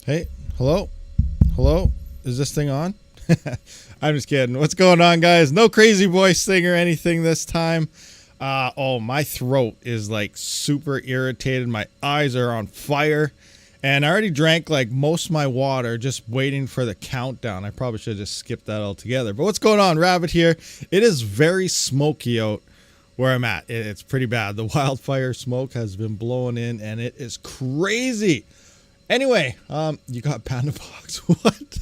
Hey, hello? Hello? Is this thing on? I'm just kidding. What's going on, guys? No crazy voice thing or anything this time. Oh, my throat is like super irritated. My eyes are on fire. And I already drank like most of my water just waiting for the countdown. I probably should have just skipped that altogether. But what's going on? Rabid here. It is very smoky out where I'm at. It's pretty bad. The wildfire smoke has been blowing in and it is crazy. Anyway, you got Panda Fox. What?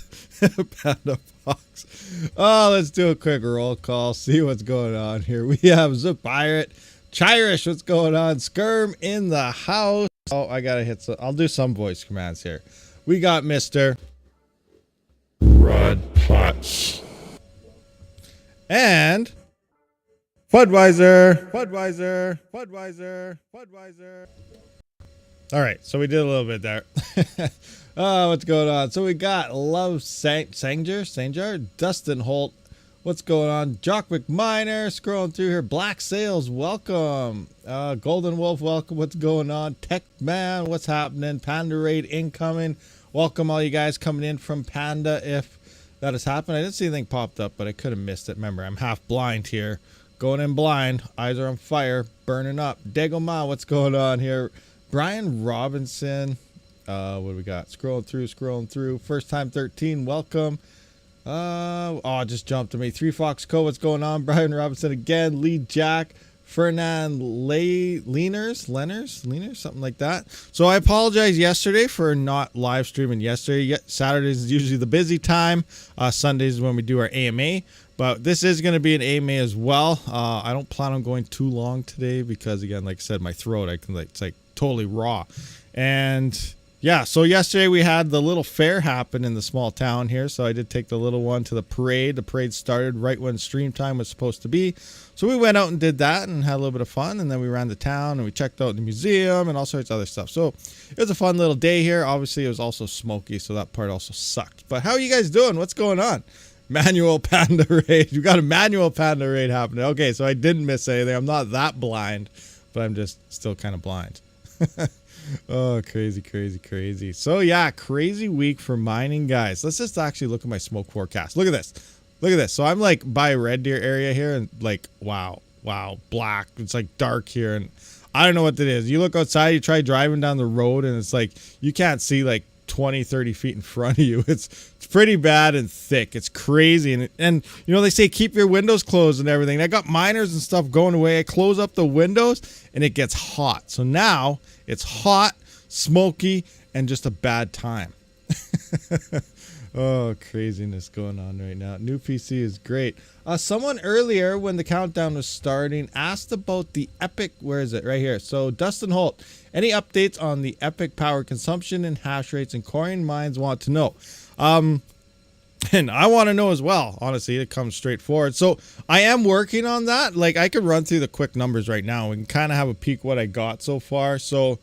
Panda Fox. Oh, let's do a quick roll call. See what's going on here. We have the Pirate. Chirish, what's going on? Skirm in the house. Oh, I gotta hit some. I'll do some voice commands here. We got Mr. Rod Potts. And Budweiser. All right, so we did a little bit there. Oh, what's going on? So we got Love Sanjar, Dustin Holt. What's going on? Jockwick Miner, scrolling through here. Black Sails, welcome. Golden Wolf, welcome. What's going on? Tech Man, what's happening? Panda Raid incoming. Welcome all you guys coming in from Panda if that has happened. I didn't see anything popped up, but I could have missed it. Remember, I'm half blind here. Going in blind. Eyes are on fire. Burning up. Degoma, what's going on here? Brian Robinson. What do we got? Scrolling through. First time 13, welcome. Oh, just jumped to me. 3 Fox Co. What's going on? Brian Robinson again. Lee Jack. Fernand Leaners, something like that. So I apologize yesterday for not live streaming yesterday. Saturdays is usually the busy time. Sundays is when we do our AMA. But this is going to be an AMA as well. I don't plan on going too long today because, again, like I said, my throat, it's like totally raw. And yeah, so yesterday we had the little fair happen in the small town here. So I did take the little one to the parade. The parade started right when stream time was supposed to be. So we went out and did that and had a little bit of fun. And then we ran the town and we checked out the museum and all sorts of other stuff. So it was a fun little day here. Obviously, it was also smoky, so that part also sucked. But how are you guys doing? What's going on? Manual Panda Raid. You got a manual Panda Raid happening. Okay, so I didn't miss anything. I'm not that blind, but I'm just still kind of blind. Oh, crazy. So yeah, crazy week for mining, guys. Let's just actually look at my smoke forecast. Look at this. So I'm like by Red Deer area here and like, wow, black. It's like dark here. And I don't know what that is. You look outside, you try driving down the road and it's like, you can't see like 20, 30 feet in front of you. It's pretty bad and thick. It's crazy. And you know, they say keep your windows closed and everything. I got miners and stuff going away. I close up the windows and it gets hot. So now it's hot, smoky, and just a bad time. Oh, craziness going on right now. New PC is great. Someone earlier when the countdown was starting asked about the Epic. Where is it? Right here. So Dustin Holt, any updates on the Epic power consumption and hash rates and coring mines want to know. And I want to know as well. Honestly, it comes straightforward. So I am working on that. Like I could run through the quick numbers right now. We can kind of have a peek what I got so far. So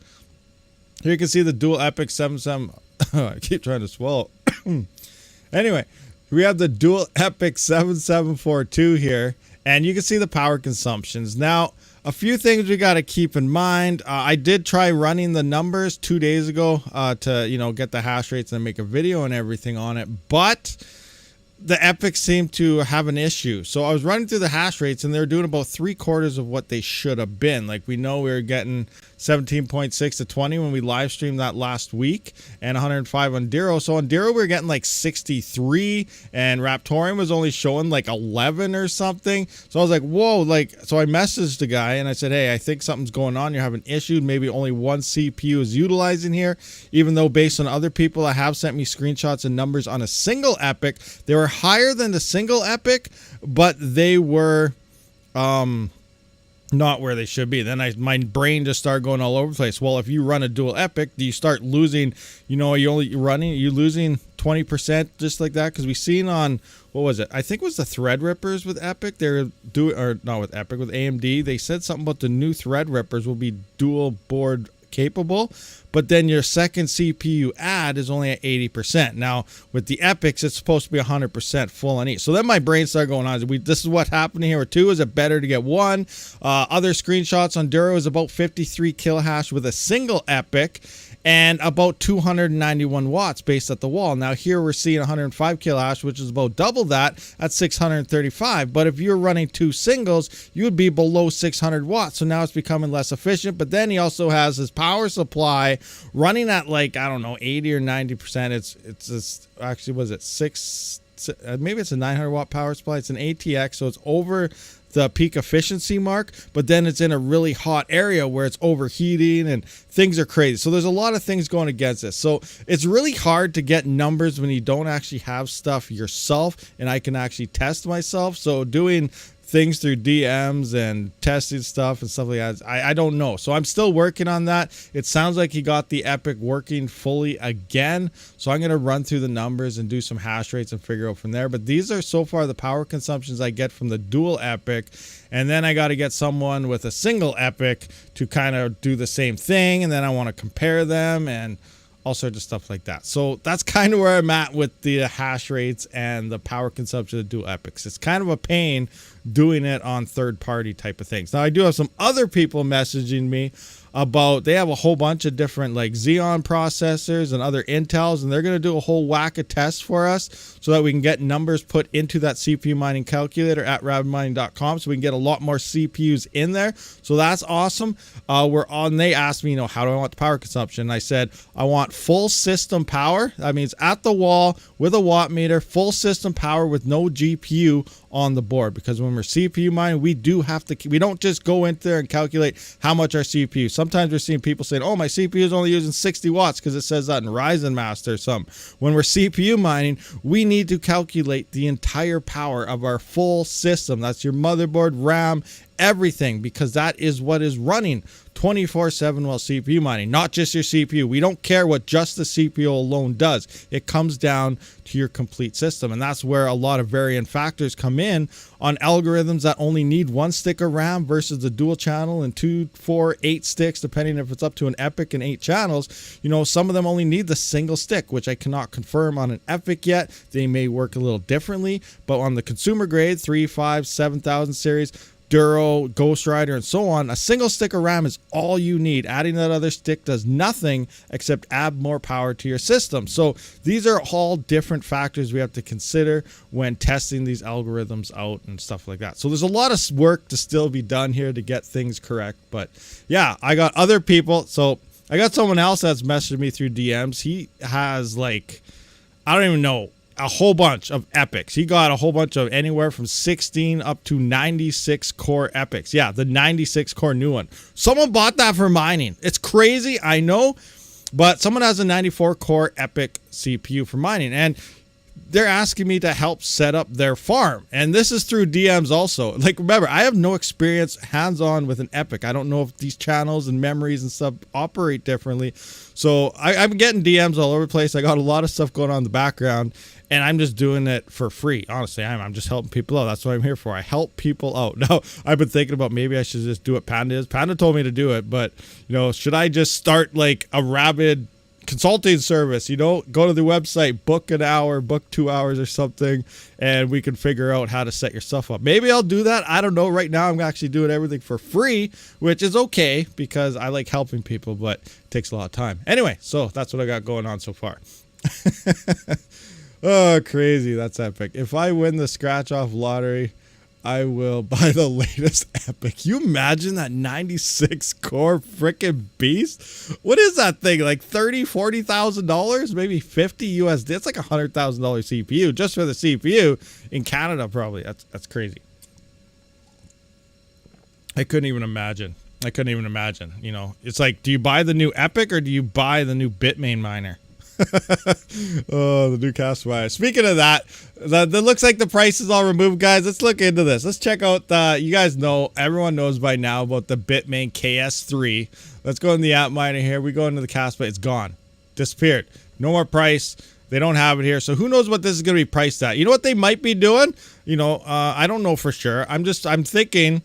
here you can see the dual Epic 77. I keep trying to swallow. Anyway, we have the dual Epic 7742 here, and you can see the power consumptions. Now, a few things we got to keep in mind. I did try running the numbers 2 days ago to, get the hash rates and make a video and everything on it, but the Epics seem to have an issue. So I was running through the hash rates and they're doing about 3/4 of what they should have been. Like we know we were getting 17.6 to 20 when we live streamed that last week and 105 on Dero. So on Dero we were getting like 63 and Raptorium was only showing like 11 or something. So I was like, whoa, so I messaged the guy and I said, hey, I think something's going on. You're having issues. Maybe only one CPU is utilizing here, even though based on other people that have sent me screenshots and numbers on a single Epic, they were higher than the single Epic, but they were not where they should be. Then my brain just started going all over the place. Well, if you run a dual Epic, do you start losing, you're losing 20% just like that? Because we seen on, what was it? I think it was the Threadrippers with Epic. They're not with Epic, with AMD. They said something about the new Threadrippers will be dual board capable, but then your second CPU add is only at 80%. Now with the Epics, it's supposed to be 100% full on each. So then my brain started going on. This is what happened here with 2. Is it better to get 1? Other screenshots on Duro is about 53 kill hash with a single Epic, and about 291 watts based at the wall. Now here we're seeing 105 kilohash, which is about double that at 635. But if you're running two singles, you would be below 600 watts. So now it's becoming less efficient. But then he also has his power supply running at like, I don't know, 80 or 90%. It's actually, was it maybe it's a 900 watt power supply. It's an ATX, so it's over the peak efficiency mark, but then it's in a really hot area where it's overheating and things are crazy. So there's a lot of things going against this. So it's really hard to get numbers when you don't actually have stuff yourself and I can actually test myself. So doing things through DMs and testing stuff and stuff like that, I don't know. So I'm still working on that. It sounds like he got the Epic working fully again. So I'm going to run through the numbers and do some hash rates and figure out from there. But these are so far the power consumptions I get from the dual Epic. And then I got to get someone with a single Epic to kind of do the same thing. And then I want to compare them and all sorts of stuff like that. So that's kind of where I'm at with the hash rates and the power consumption of dual Epics. It's kind of a pain doing it on third-party type of things. Now, I do have some other people messaging me about, they have a whole bunch of different like Xeon processors and other Intels, and they're going to do a whole whack of tests for us so that we can get numbers put into that CPU mining calculator at RabidMining.com, so we can get a lot more CPUs in there. So that's awesome. They asked me, how do I want the power consumption? And I said, I want full system power. That means at the wall with a watt meter, full system power with no GPU on the board, because when we're CPU mining, we don't just go in there and calculate how much our CPU. Sometimes we're seeing people saying, oh, my CPU is only using 60 watts because it says that in Ryzen Master or something. When we're CPU mining, we need to calculate the entire power of our full system. That's your motherboard, RAM, everything, because that is what is running 24/7 while CPU mining, not just your CPU. We don't care what just the CPU alone does. It comes down to your complete system, and that's where a lot of variant factors come in on algorithms that only need one stick of RAM versus the dual channel and 2, 4, 8 sticks, depending if it's up to an Epic and 8 channels. Some of them only need the single stick, which I cannot confirm on an Epic yet. They may work a little differently, but on the consumer grade 3, 5, 7000 series, Duro, Ghost Rider, and so on, a single stick of RAM is all you need. Adding that other stick does nothing except add more power to your system. So these are all different factors we have to consider when testing these algorithms out and stuff like that. So there's a lot of work to still be done here to get things correct. But yeah, I got other people. So I got someone else that's messaged me through DMs. He has like, I don't even know, a whole bunch of Epics. He got a whole bunch of anywhere from 16 up to 96 core Epics. Yeah, the 96 core new one. Someone bought that for mining. It's crazy, I know, but someone has a 94 core Epic CPU for mining, and they're asking me to help set up their farm. And this is through DMs also. Like, remember, I have no experience hands-on with an Epic. I don't know if these channels and memories and stuff operate differently. So I'm getting DMs all over the place. I got a lot of stuff going on in the background, and I'm just doing it for free. Honestly, I'm just helping people out. That's what I'm here for. I help people out. Now, I've been thinking about maybe I should just do what Panda is. Panda told me to do it, but, should I just start like a Rabid consulting service? Go to the website, book an hour, book 2 hours or something, and we can figure out how to set your stuff up. Maybe I'll do that. I don't know. Right now, I'm actually doing everything for free, which is okay because I like helping people, but it takes a lot of time. Anyway, so that's what I got going on so far. Oh, crazy. That's epic. If I win the scratch off lottery, I will buy the latest Epic. You imagine that 96 core freaking beast? What is that thing? Like $30,000, $40,000? Maybe 50 USD? It's like a $100,000 CPU just for the CPU in Canada, probably. That's crazy. I couldn't even imagine. It's like, do you buy the new Epic or do you buy the new Bitmain miner? Oh, the new cast wire. Speaking of that looks like the price is all removed, guys. Let's look into this. Let's check out you guys know, everyone knows by now about the Bitmain KS3. Let's go in the app miner here. We go into the cast, but it's gone. Disappeared. No more price. They don't have it here. So who knows what this is going to be priced at? You know what they might be doing? I don't know for sure. I'm thinking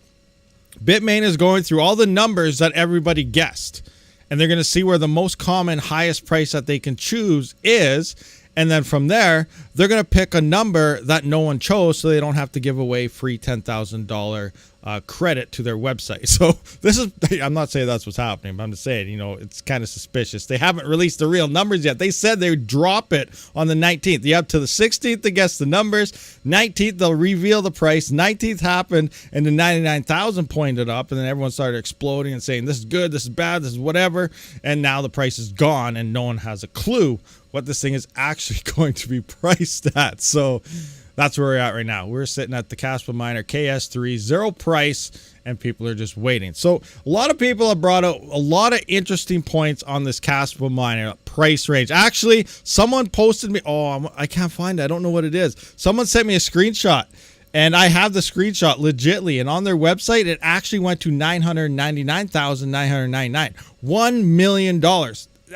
Bitmain is going through all the numbers that everybody guessed, and they're going to see where the most common highest price that they can choose is, And then from there, they're going to pick a number that no one chose so they don't have to give away free $10,000 credit to their website. So this is, I'm not saying that's what's happening, but I'm just saying, you know, it's kind of suspicious. They haven't released the real numbers yet. They said they would drop it on the 19th. You have to the 16th to guess the numbers. 19th, they'll reveal the price. 19th happened, and the 99,000 pointed up, and then everyone started exploding and saying, this is good, this is bad, this is whatever. And now the price is gone, and no one has a clue what this thing is actually going to be priced at. So that's where we're at right now. We're sitting at the Caspa Miner KS3, zero price, and people are just waiting. So a lot of people have brought out a lot of interesting points on this Caspa Miner price range. Actually, someone posted me, I can't find it. I don't know what it is. Someone sent me a screenshot, and I have the screenshot legitly, and on their website, it actually went to $999,999. $1 million.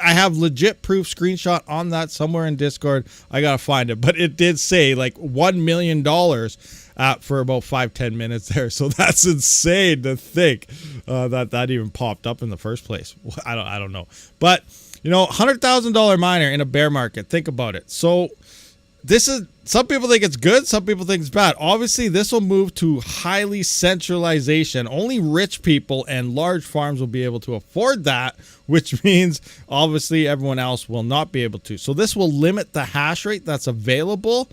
I have legit proof screenshot on that somewhere in Discord. I gotta find it, but it did say like $1 million for about 5-10 minutes there. So that's insane to think that even popped up in the first place. I don't know, but you know, $100,000 miner in a bear market. Think about it. So this is, some people think it's good, some people think it's bad. Obviously, this will move to highly centralization. Only rich people and large farms will be able to afford that, which means obviously everyone else will not be able to. So this will limit the hash rate that's available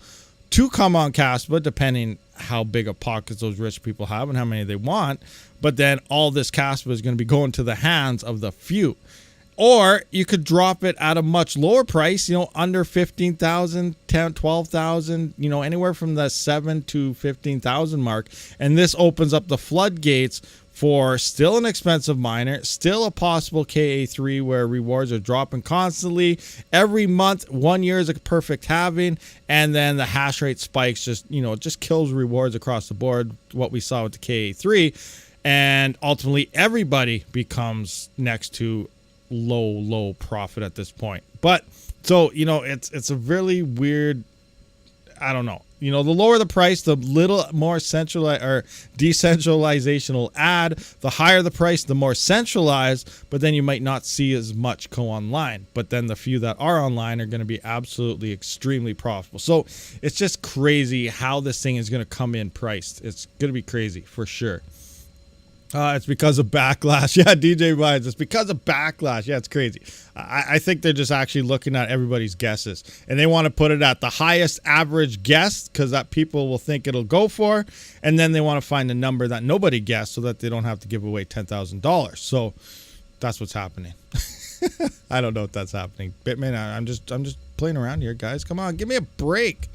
to come on Caspa, depending how big of pockets those rich people have and how many they want. But then all this Caspa is going to be going to the hands of the few. Or you could drop it at a much lower price, you know, under 15,000, 10, 12,000, you know, anywhere from the 7 to 15,000 mark. And this opens up the floodgates for still an expensive miner, still a possible KA3 where rewards are dropping constantly. Every month, 1 year is a perfect halving. And then the hash rate spikes, just, you know, it just kills rewards across the board, what we saw with the KA3. And ultimately, everybody becomes next to low profit at this point. But so, you know, it's a really weird, I don't know, you know, the lower the price, the little more centralized or decentralization will add. The higher the price, the more centralized, but then you might not see as much go online. But then the few that are online are going to be absolutely extremely profitable. So it's just crazy how this thing is going to come in priced. It's going to be crazy for sure. It's because of backlash. Yeah, DJ Vines. It's because of backlash. Yeah, it's crazy. I think they're just actually looking at everybody's guesses, and they want to put it at the highest average guess because that people will think it'll go for, and then they want to find a number that nobody guessed so that they don't have to give away $10,000. So that's what's happening. I don't know if that's happening. Bitmain, I'm just playing around here, guys. Come on, give me a break.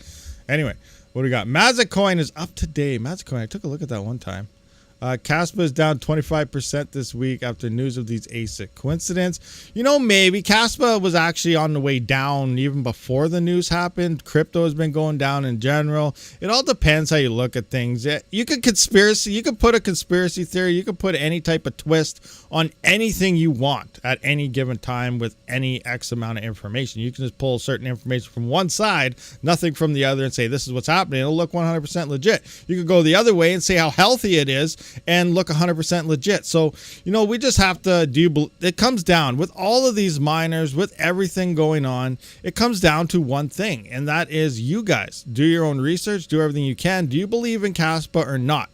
Anyway, what do we got? Magic Coin is up today. Magic Coin. I took a look at that one time. Caspa is down 25% this week after news of these ASIC. Coincidence? You know, maybe. Caspa was actually on the way down even before the news happened. Crypto has been going down in general. It all depends how you look at things. You could put a conspiracy theory. You could put any type of twist on anything you want at any given time with any X amount of information. You can just pull certain information from one side, nothing from the other, and say this is what's happening. It'll look 100% legit. You could go the other way and say how healthy it is and look 100% legit. So, you know, we just have to it comes down with all of these miners, with everything going on, it comes down to one thing, and that is you guys. Do your own research, do everything you can. Do you believe in Caspa or not?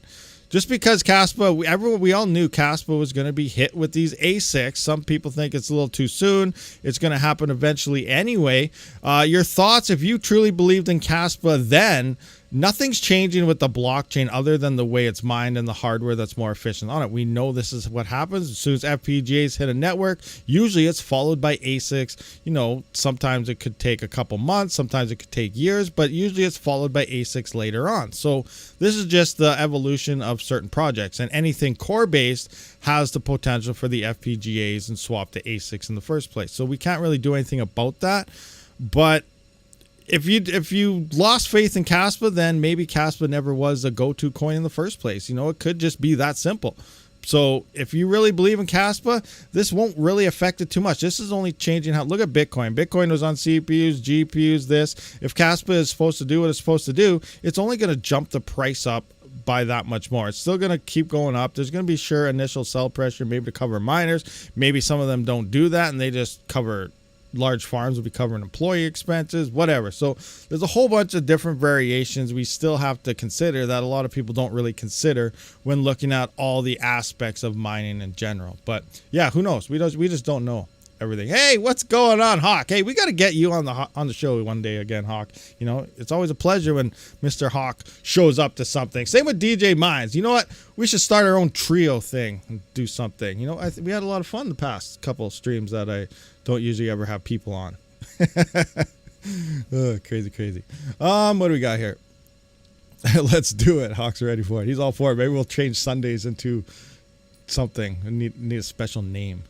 Just because Caspa, we all knew Caspa was going to be hit with these ASICs. Some people think it's a little too soon. It's going to happen eventually anyway. Your thoughts, if you truly believed in Caspa then, nothing's changing with the blockchain other than the way it's mined and the hardware that's more efficient on it. We know this is what happens as soon as FPGAs hit a network. Usually it's followed by ASICs. You know, sometimes it could take a couple months, sometimes it could take years, but usually it's followed by ASICs later on. So this is just the evolution of certain projects, and anything core based has the potential for the FPGAs and swap to ASICs in the first place. So we can't really do anything about that. But if you lost faith in Caspa, then maybe Caspa never was a go-to coin in the first place. You know, it could just be that simple. So if you really believe in Caspa, this won't really affect it too much. This is only changing how, look at Bitcoin. Bitcoin was on CPUs, GPUs, this. If Caspa is supposed to do what it's supposed to do, it's only going to jump the price up by that much more. It's still going to keep going up. There's going to be sure initial sell pressure, maybe to cover miners. Maybe some of them don't do that and they just cover large farms will be covering employee expenses, whatever. So there's a whole bunch of different variations we still have to consider that a lot of people don't really consider when looking at all the aspects of mining in general. But yeah, who knows? We just don't know everything. Hey, what's going on, Hawk? Hey, we got to get you on the show one day again, Hawk. You know, it's always a pleasure when Mr. Hawk shows up to something. Same with DJ Mines. You know what? We should start our own trio thing and do something. You know, we had a lot of fun the past couple of streams that I don't usually ever have people on. Oh, crazy. What do we got here? Let's do it. Hawk's ready for it. He's all for it. Maybe we'll change Sundays into something. I need a special name.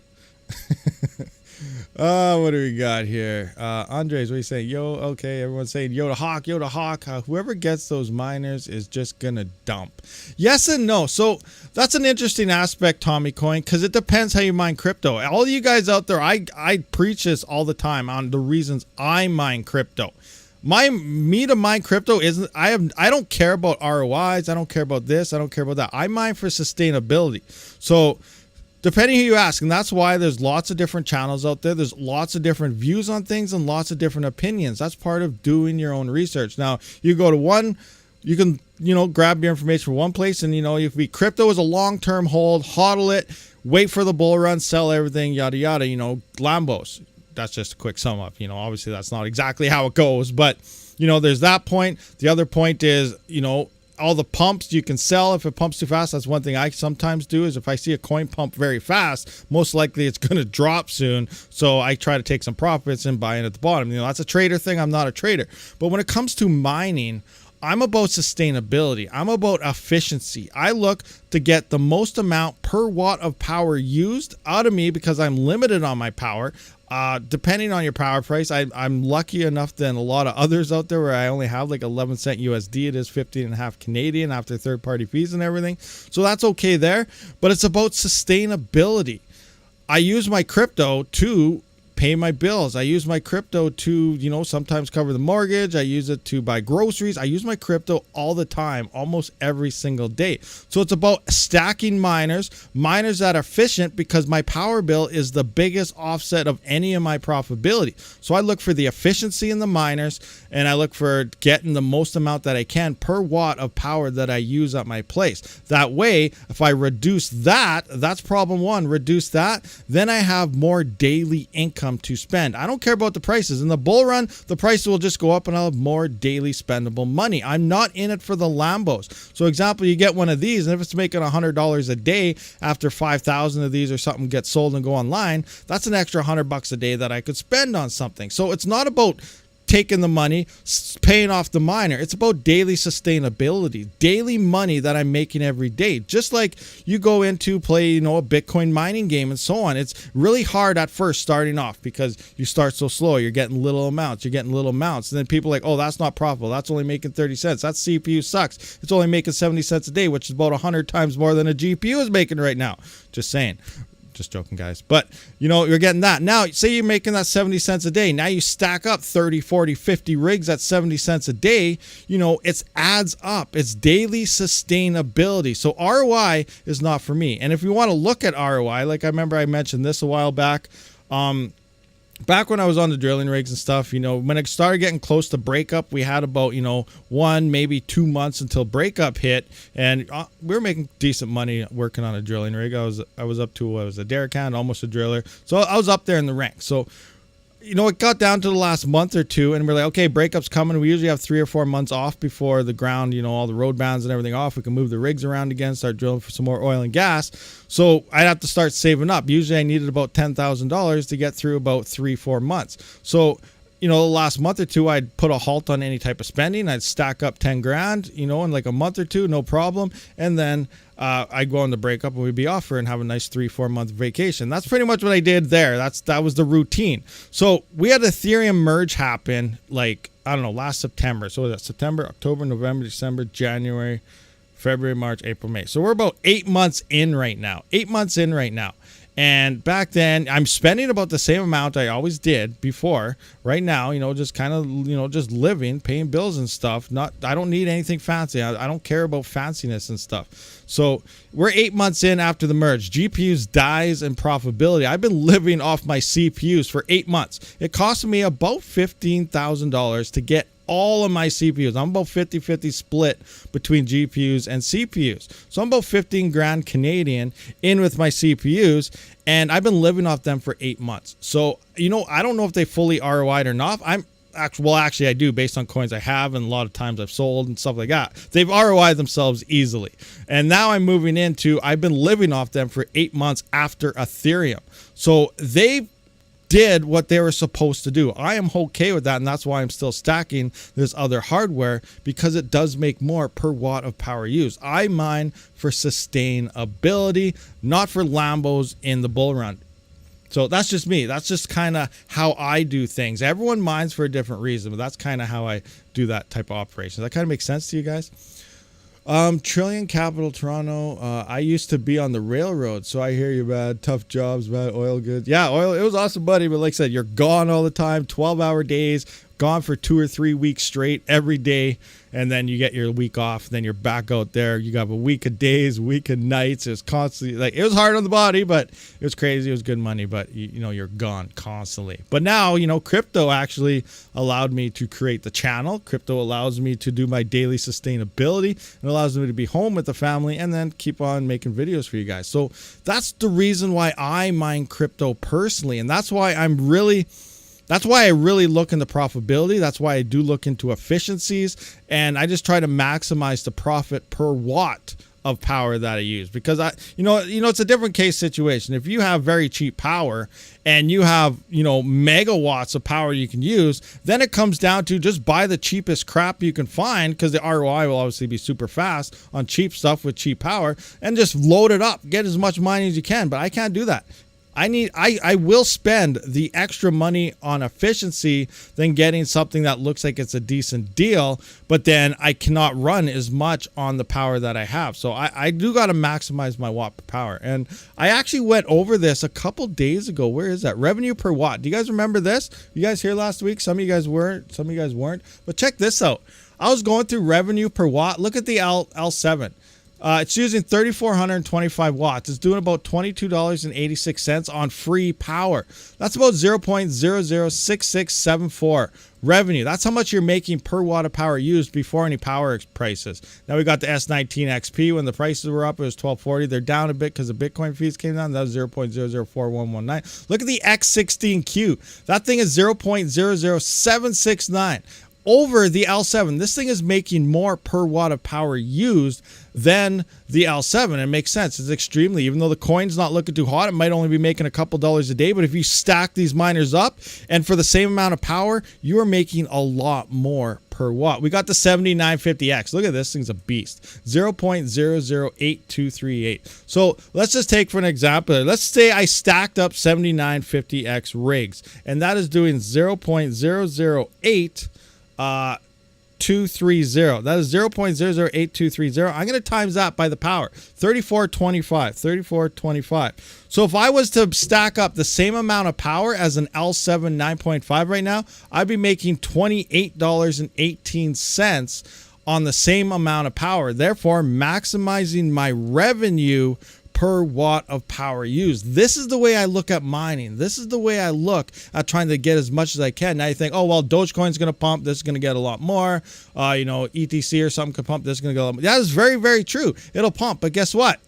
What do we got here? Andres, what are you saying? Yo, okay, everyone's saying yo to Hawk, yo to Hawk. Whoever gets those miners is just gonna dump. Yes and no. So that's an interesting aspect, Tommy Coin, because it depends how you mine crypto. All of you guys out there, I preach this all the time on the reasons I mine crypto. Me to mine crypto isn't, I don't care about ROIs, I don't care about this, I don't care about that. I mine for sustainability. So depending who you ask, and that's why there's lots of different channels out there. There's lots of different views on things and lots of different opinions. That's part of doing your own research. Now, you go to one, you can, grab your information from one place, and, if crypto is a long-term hold, hodl it, wait for the bull run, sell everything, yada, yada, Lambos. That's just a quick sum up. Obviously that's not exactly how it goes, but, there's that point. The other point is, all the pumps you can sell if it pumps too fast. That's one thing I sometimes do, is if I see a coin pump very fast, most likely it's going to drop soon. So I try to take some profits and buy in at the bottom. That's a trader thing. I'm not a trader. But when it comes to mining, I'm about sustainability. I'm about efficiency. I look to get the most amount per watt of power used out of me because I'm limited on my power. Depending on your power price, I'm lucky enough than a lot of others out there where I only have like 11 cent USD. It is 15.5 Canadian after third-party fees and everything. So that's okay there. But it's about sustainability. I use my crypto to pay my bills. I use my crypto to, sometimes cover the mortgage. I use it to buy groceries. I use my crypto all the time, almost every single day. So it's about stacking miners that are efficient, because my power bill is the biggest offset of any of my profitability. So I look for the efficiency in the miners, and I look for getting the most amount that I can per watt of power that I use at my place. That way, if I reduce that's problem one, reduce that, then I have more daily income to spend. I don't care about the prices. In the bull run, the prices will just go up and I'll have more daily spendable money. I'm not in it for the Lambos. So example, you get one of these, and if it's making $100 a day after 5,000 of these or something get sold and go online, that's an extra $100 a day that I could spend on something. So it's not about taking the money, paying off the miner. It's about daily sustainability, daily money that I'm making every day. Just like you go into play, a Bitcoin mining game and so on. It's really hard at first starting off because you start so slow. You're getting little amounts. And then people are like, oh, that's not profitable. That's only making 30 cents. That CPU sucks. It's only making 70 cents a day, which is about 100 times more than a GPU is making right now. Just saying. Just joking, guys. But, you're getting that. Now, say you're making that 70 cents a day. Now you stack up 30, 40, 50 rigs at 70 cents a day. It adds up. It's daily sustainability. So ROI is not for me. And if you want to look at ROI, like I remember I mentioned this a while back, back when I was on the drilling rigs and stuff, when it started getting close to breakup, we had about, 1, maybe 2 months until breakup hit, and we were making decent money working on a drilling rig. I was up to, I was a derrick hand, almost a driller. So I was up there in the ranks. So, it got down to the last month or two, and we're like, okay, breakup's coming. We usually have 3 or 4 months off before the ground, all the road bands and everything off. We can move the rigs around again, start drilling for some more oil and gas. So I'd have to start saving up. Usually I needed about $10,000 to get through about 3-4 months. So, the last month or two, I'd put a halt on any type of spending. I'd stack up 10 grand, in like a month or two, no problem. And then I'd go on the breakup and we'd be off and have a nice 3-4 month vacation. That's pretty much what I did there. That was the routine. So we had Ethereum merge happen last September. So that's September, October, November, December, January, February, March, April, May. So we're about 8 months in right now. And back then, I'm spending about the same amount I always did before. Right now, just kind of, just living, paying bills and stuff. I don't need anything fancy. I don't care about fanciness and stuff. So we're 8 months in after the merge. GPUs dies in profitability. I've been living off my CPUs for 8 months. It cost me about $15,000 to get all of my CPUs. I'm about 50-50 split between GPUs and CPUs. So I'm about 15 grand Canadian in with my CPUs, and I've been living off them for 8 months. So, you know, I don't know if they fully ROI'd or not. Actually, I do, based on coins I have, and a lot of times I've sold and stuff like that. They've ROI'd themselves easily. And now I'm moving into, I've been living off them for 8 months after Ethereum. So they did what they were supposed to do. I am okay with that, and that's why I'm still stacking this other hardware, because it does make more per watt of power used. I mine for sustainability, not for Lambos in the bull run. So that's just me. That's just kind of how I do things. Everyone mines for a different reason, but that's kind of how I do that type of operation. Does that kind of make sense to you guys? Trillion Capital Toronto. I used to be on the railroad, so I hear you, man. Tough jobs, man. Oil good. Yeah, oil. It was awesome, buddy. But like I said, you're gone all the time. 12-hour days. Gone for 2 or 3 weeks straight every day, and then you get your week off. Then you're back out there. You got a week of days, week of nights. It was constantly like, it was hard on the body, but it was crazy. It was good money, but you know, you're gone constantly. But now, you know, crypto actually allowed me to create the channel. Crypto allows me to do my daily sustainability. It allows me to be home with the family and then keep on making videos for you guys. So that's the reason why I mine crypto personally, and that's why I really look into profitability. That's why I do look into efficiencies, and I just try to maximize the profit per watt of power that I use, because you know, it's a different case situation. If you have very cheap power and you have, you know, megawatts of power you can use, then it comes down to just buy the cheapest crap you can find, because the ROI will obviously be super fast on cheap stuff with cheap power, and just load it up, get as much mining as you can. But I can't do that. I will spend the extra money on efficiency than getting something that looks like it's a decent deal, but then I cannot run as much on the power that I have. So I do got to maximize my watt per power. And I actually went over this a couple days ago. Where is that? Revenue per watt. Do you guys remember this? You guys here last week? Some of you guys weren't. Some of you guys weren't. But check this out. I was going through revenue per watt. Look at the L7. It's using 3,425 watts. It's doing about $22.86 on free power. That's about 0.006674 revenue. That's how much you're making per watt of power used before any power prices. Now we got the S19 XP. When the prices were up, it was $12.40. They're down a bit because the Bitcoin fees came down. That was 0.004119. Look at the X16Q. That thing is 0.00769. Over the L7, this thing is making more per watt of power used than the L7. It makes sense. It's extremely, even though the coin's not looking too hot, it might only be making a couple dollars a day. But if you stack these miners up, and for the same amount of power, you are making a lot more per watt. We got the 7950X. Look at this thing's a beast. 0.008238. So let's just take for an example. Let's say I stacked up 7950X rigs, and that is doing 0.008 230. That is 0.008230. I'm going to times that by the power. 3425. So if I was to stack up the same amount of power as an L7 9.5 right now, I'd be making $28.18 on the same amount of power. Therefore, maximizing my revenue per watt of power used. This is the way I look at mining. This is the way I look at trying to get as much as I can. Now you think, oh, well, Dogecoin's going to pump. This is going to get a lot more. You know, ETC or something could pump. This is going to get a lot more. That is very, very true. It'll pump. But guess what?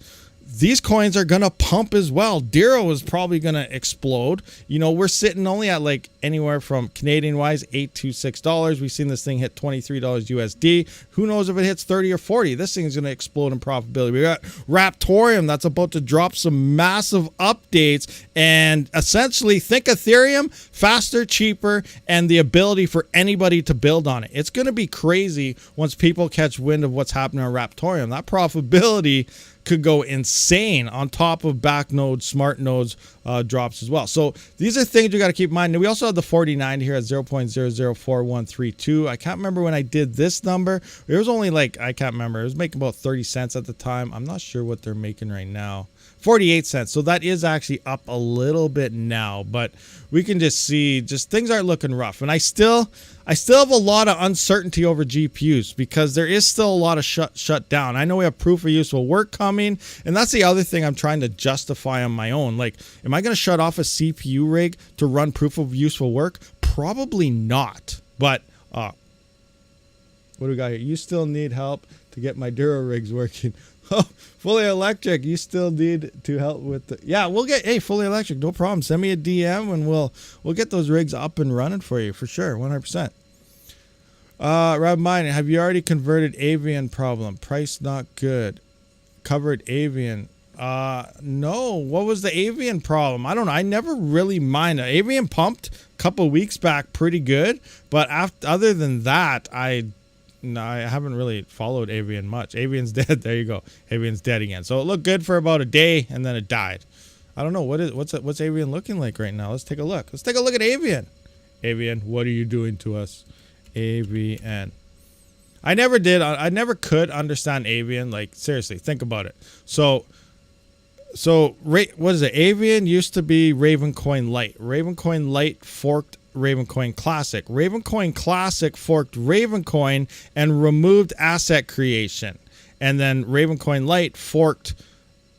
These coins are going to pump as well. Dero is probably going to explode. You know, we're sitting only at like anywhere from Canadian wise, $8 to $6. We've seen this thing hit $23 USD. Who knows if it hits 30 or 40? This thing is going to explode in profitability. We got Raptorium that's about to drop some massive updates, and essentially think Ethereum, faster, cheaper, and the ability for anybody to build on it. It's going to be crazy once people catch wind of what's happening on Raptorium. That profitability could go insane on top of back nodes, smart nodes drops as well. So these are things you got to keep in mind. And we also have the 49 here at 0.004132. I can't remember when I did this number. It was only like, I can't remember. It was making about 30 cents at the time. I'm not sure what they're making right now. 48 cents. So that is actually up a little bit now, but we can just see just things aren't looking rough. And I still I still have a lot of uncertainty over GPUs because there is still a lot of shut down. I know we have proof of useful work coming, and that's the other thing I'm trying to justify on my own. Like, am I going to shut off a CPU rig to run proof of useful work? Probably not. But what do we got here? You still need help to get my Duro rigs working. Oh, fully electric. You still need to help with the... Yeah, we'll get... Hey, fully electric, no problem. Send me a DM and we'll get those rigs up and running for you for sure, 100%. RabidMining, have you already converted avian problem? Price not good. Covered avian. No. What was the avian problem? I don't know. I never really mined. Avian pumped a couple weeks back pretty good, but other than that, no, I haven't really followed Avian much. Avian's dead. There you go. Avian's dead again. So it looked good for about a day and then it died. I don't know what's Avian looking like right now. Let's take a look. Let's take a look at Avian. Avian, what are you doing to us? Avian. I never could understand Avian. Like, seriously, think about it. So what is it? Avian used to be Ravencoin Lite. Ravencoin Lite forked Ravencoin Classic. Ravencoin Classic forked Ravencoin and removed asset creation. And then Ravencoin Lite forked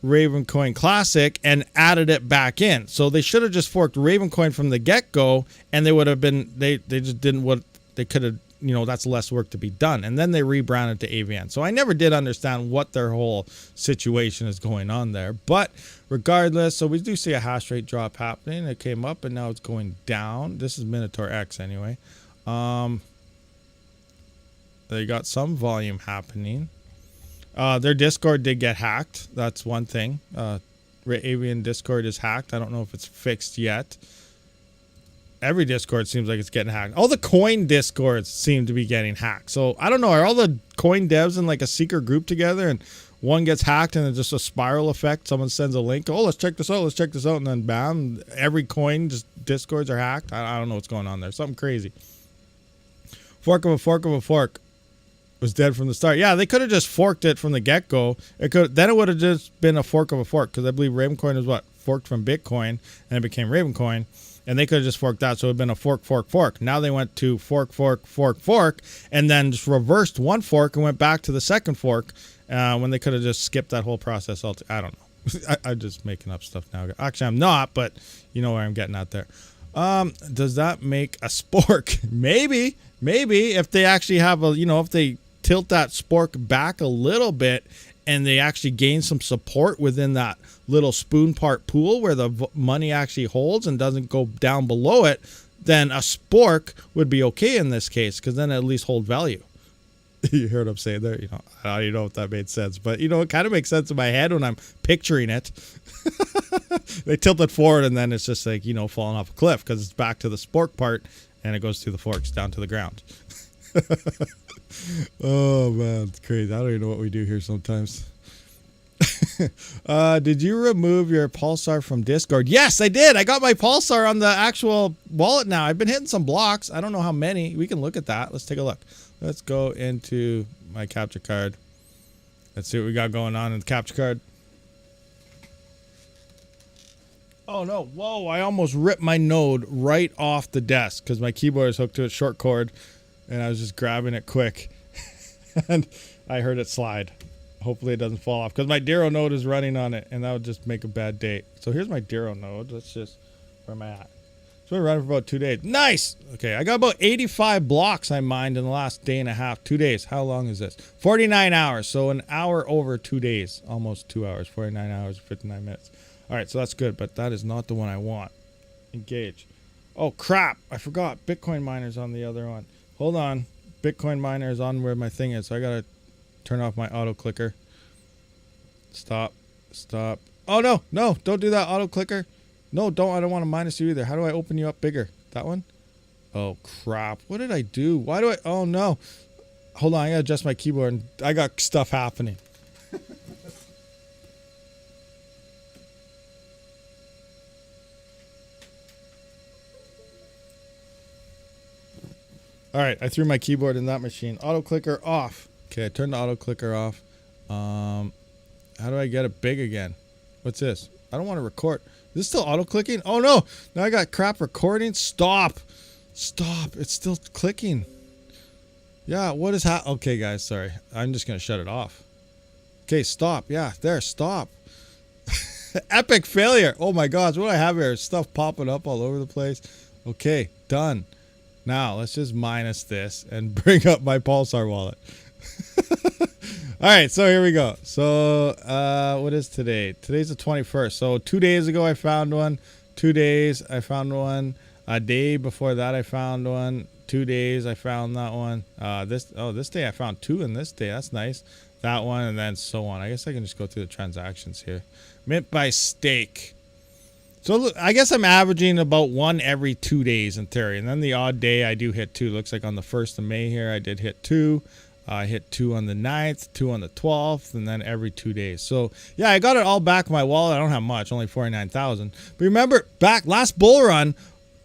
Ravencoin Classic and added it back in. So they should have just forked Ravencoin from the get-go, and they would have been, they just didn't what they could have, you know, that's less work to be done. And then they rebranded to Avian. So I never did understand what their whole situation is going on there. But regardless, so we do see a hash rate drop happening. It came up and now it's going down. This is Minotaur X anyway. They got some volume happening. Their Discord did get hacked. That's one thing. Avian Discord is hacked. I don't know if it's fixed yet. Every Discord seems like it's getting hacked. All the coin Discords seem to be getting hacked. So I don't know. Are all the coin devs in like a secret group together and one gets hacked and it's just a spiral effect? Someone sends a link. Oh, let's check this out. Let's check this out. And then bam, every coin just Discords are hacked. I don't know what's going on there. Something crazy. Fork of a fork of a fork was dead from the start. Yeah, they could have just forked it from the get-go. Then it would have just been a fork of a fork, because I believe Ravencoin is what? Forked from Bitcoin and it became Ravencoin. And they could have just forked that, so it would have been a fork, fork, fork. Now they went to fork, fork, fork, fork, and then just reversed one fork and went back to the second fork when they could have just skipped that whole process. I don't know. I'm just making up stuff now. Actually, I'm not, but you know where I'm getting at there. Does that make a spork? Maybe if they actually have a, if they tilt that spork back a little bit and they actually gain some support within that little spoon part pool where the money actually holds and doesn't go down below it, then a spork would be okay in this case, because then it at least hold value. You heard what I'm saying there? I don't even know if that made sense, but it kind of makes sense in my head when I'm picturing it. They tilt it forward and then it's just like, falling off a cliff, because it's back to the spork part and it goes through the forks down to the ground. Oh man, it's crazy. I don't even know what we do here sometimes. Did you remove your Pulsar from Discord? Yes, I did. I got my Pulsar on the actual wallet now. I've been hitting some blocks. I don't know how many. We can look at that. Let's take a look. Let's go into my capture card. Let's see what we got going on in the capture card. Oh no, whoa, I almost ripped my node right off the desk because my keyboard is hooked to a short cord and I was just grabbing it quick and I heard it slide. Hopefully it doesn't fall off because my Duro node is running on it and that would just make a bad date. So here's my Duro node. Let's just, where am I at? It's been running for about 2 days. Nice! Okay, I got about 85 blocks I mined in the last day and a half. 2 days. How long is this? 49 hours. So an hour over 2 days. Almost 2 hours. 49 hours, 59 minutes. All right, so that's good, but that is not the one I want. Engage. Oh, crap. I forgot. Bitcoin miner's on the other one. Hold on. Bitcoin miner is on where my thing is, so I got to turn off my auto clicker. Stop. Stop. Oh, no. No, don't do that auto clicker. No, don't. I don't want to minus you either. How do I open you up bigger? That one? Oh, crap. What did I do? Why do I... Oh, no. Hold on. I got to adjust my keyboard. And I got stuff happening. All right, I threw my keyboard in that machine. Auto clicker off. Okay, I turned the auto clicker off. How do I get it big again? What's this? I don't want to record. Is this still auto clicking? Oh no! Now I got crap recording. Stop! Stop. It's still clicking. Yeah, what is okay, guys, sorry. I'm just going to shut it off. Okay, stop. Yeah, there, stop. Epic failure. Oh my gosh, what do I have here? Stuff popping up all over the place. Okay, done. Now, let's just minus this and bring up my Pulsar wallet. All right, so here we go. So, what is today? Today's the 21st. So, 2 days ago, I found one. 2 days, I found one. A day before that, I found one. 2 days, I found that one. This day, I found two in this day. That's nice. That one, and then so on. I guess I can just go through the transactions here. Mint by stake. So look, I guess I'm averaging about one every 2 days in theory. And then the odd day, I do hit two. Looks like on the 1st of May here, I did hit two. I hit two on the 9th, two on the 12th, and then every 2 days. So, yeah, I got it all back in my wallet. I don't have much, only 49,000. But remember, back last bull run,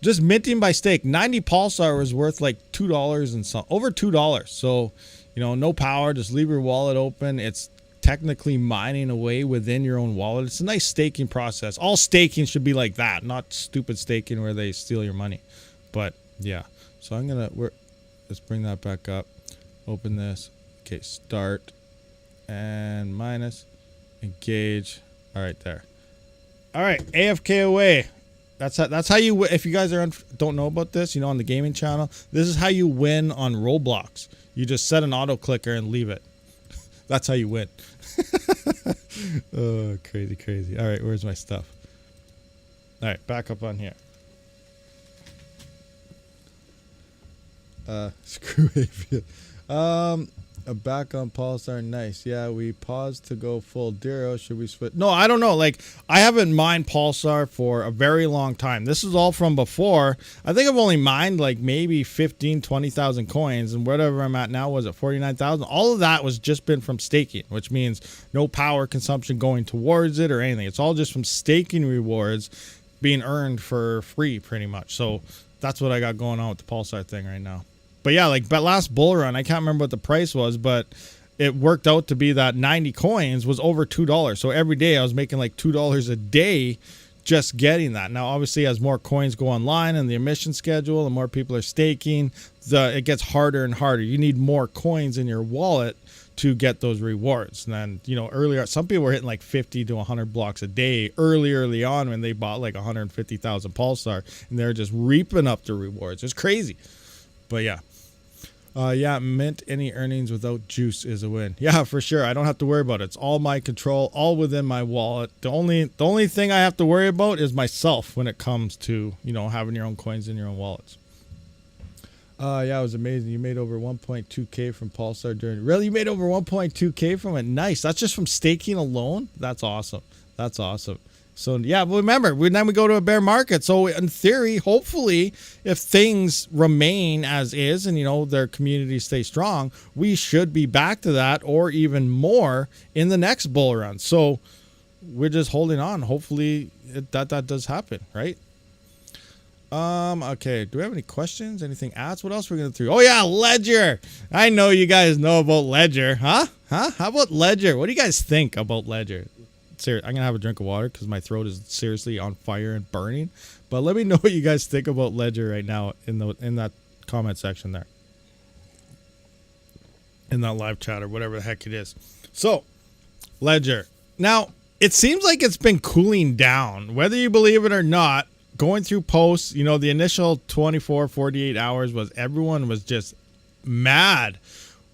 just minting by stake, 90 Pulsar was worth like $2 and some, over $2. So, you know, no power, just leave your wallet open. It's technically mining away within your own wallet. It's a nice staking process. All staking should be like that, not stupid staking where they steal your money. But, yeah. So I'm going to, let's bring that back up. Open this. Okay, start and minus, engage. All right, there. All right, AFK away. That's how you. If you guys don't know about this, you know, on the gaming channel, this is how you win on Roblox. You just set an auto clicker and leave it. That's how you win. Oh, crazy, crazy. All right, where's my stuff? All right, back up on here. Screw Avian. Back on Pulsar, nice. Yeah, we paused to go full Dero. Should we switch? No, I don't know. Like, I haven't mined Pulsar for a very long time. This is all from before. I think I've only mined like maybe 15, 20,000 coins, and whatever I'm at now was at 49,000. All of that was just been from staking, which means no power consumption going towards it or anything. It's all just from staking rewards being earned for free, pretty much. So that's what I got going on with the Pulsar thing right now. But yeah, like last bull run, I can't remember what the price was, but it worked out to be that 90 coins was over $2. So every day I was making like $2 a day just getting that. Now, obviously, as more coins go online and the emission schedule and more people are staking, it gets harder and harder. You need more coins in your wallet to get those rewards. And then, you know, earlier, some people were hitting like 50 to 100 blocks a day early on when they bought like 150,000 Pulsar, and they're just reaping up the rewards. It's crazy. But yeah. Yeah, mint any earnings without juice is a win. Yeah, for sure. I don't have to worry about it. It's all my control, all within my wallet. The only thing I have to worry about is myself when it comes to, you know, having your own coins in your own wallets. Yeah, it was amazing. You made over 1.2K from Pulsar during. Really, you made over 1.2K from it? Nice. That's just from staking alone. That's awesome. That's awesome. So, yeah, but remember, then we go to a bear market. So, in theory, hopefully, if things remain as is and, you know, their communities stay strong, we should be back to that or even more in the next bull run. So, we're just holding on. Hopefully, that does happen, right? Okay. Do we have any questions? Anything else? What else are we going through? Oh, yeah, Ledger. I know you guys know about Ledger. Huh? How about Ledger? What do you guys think about Ledger? I'm gonna have a drink of water because my throat is seriously on fire and burning. But let me know what you guys think about Ledger right now in that comment section there, in that live chat or whatever the heck it is. So, Ledger. Now, it seems like it's been cooling down, whether you believe it or not. Going through posts, you know, the initial 24, 48 hours was everyone was just mad.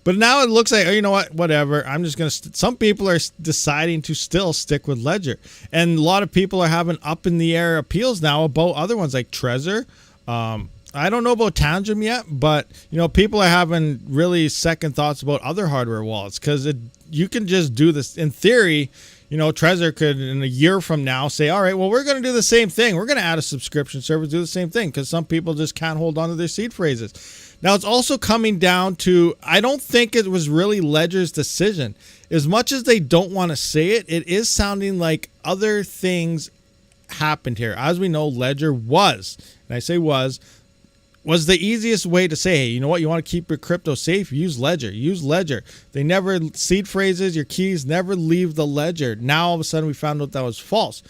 But now it looks like, oh, you know what, whatever. I'm just going to, some people are deciding to still stick with Ledger. And a lot of people are having up in the air appeals now about other ones like Trezor. I don't know about Tangent yet, but, you know, people are having really second thoughts about other hardware wallets because you can just do this. In theory, you know, Trezor could in a year from now say, all right, well, we're going to do the same thing. We're going to add a subscription service, do the same thing because some people just can't hold on to their seed phrases. Now, it's also coming down to, I don't think it was really Ledger's decision. As much as they don't want to say it, it is sounding like other things happened here. As we know, Ledger was, and I say was the easiest way to say, hey, you know what, you want to keep your crypto safe? Use Ledger. Use Ledger. They never, seed phrases, your keys never leave the Ledger. Now, all of a sudden, we found out that was false.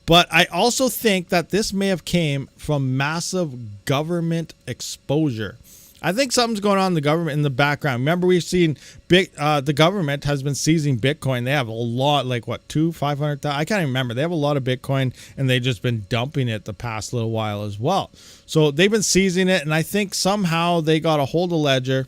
But I also think that this may have came from massive government exposure. I think something's going on in the government in the background. Remember, we've seen the government has been seizing Bitcoin. They have a lot, like what, 500,000? I can't even remember. They have a lot of Bitcoin, and they've just been dumping it the past little while as well. So they've been seizing it, and I think somehow they got a hold of Ledger.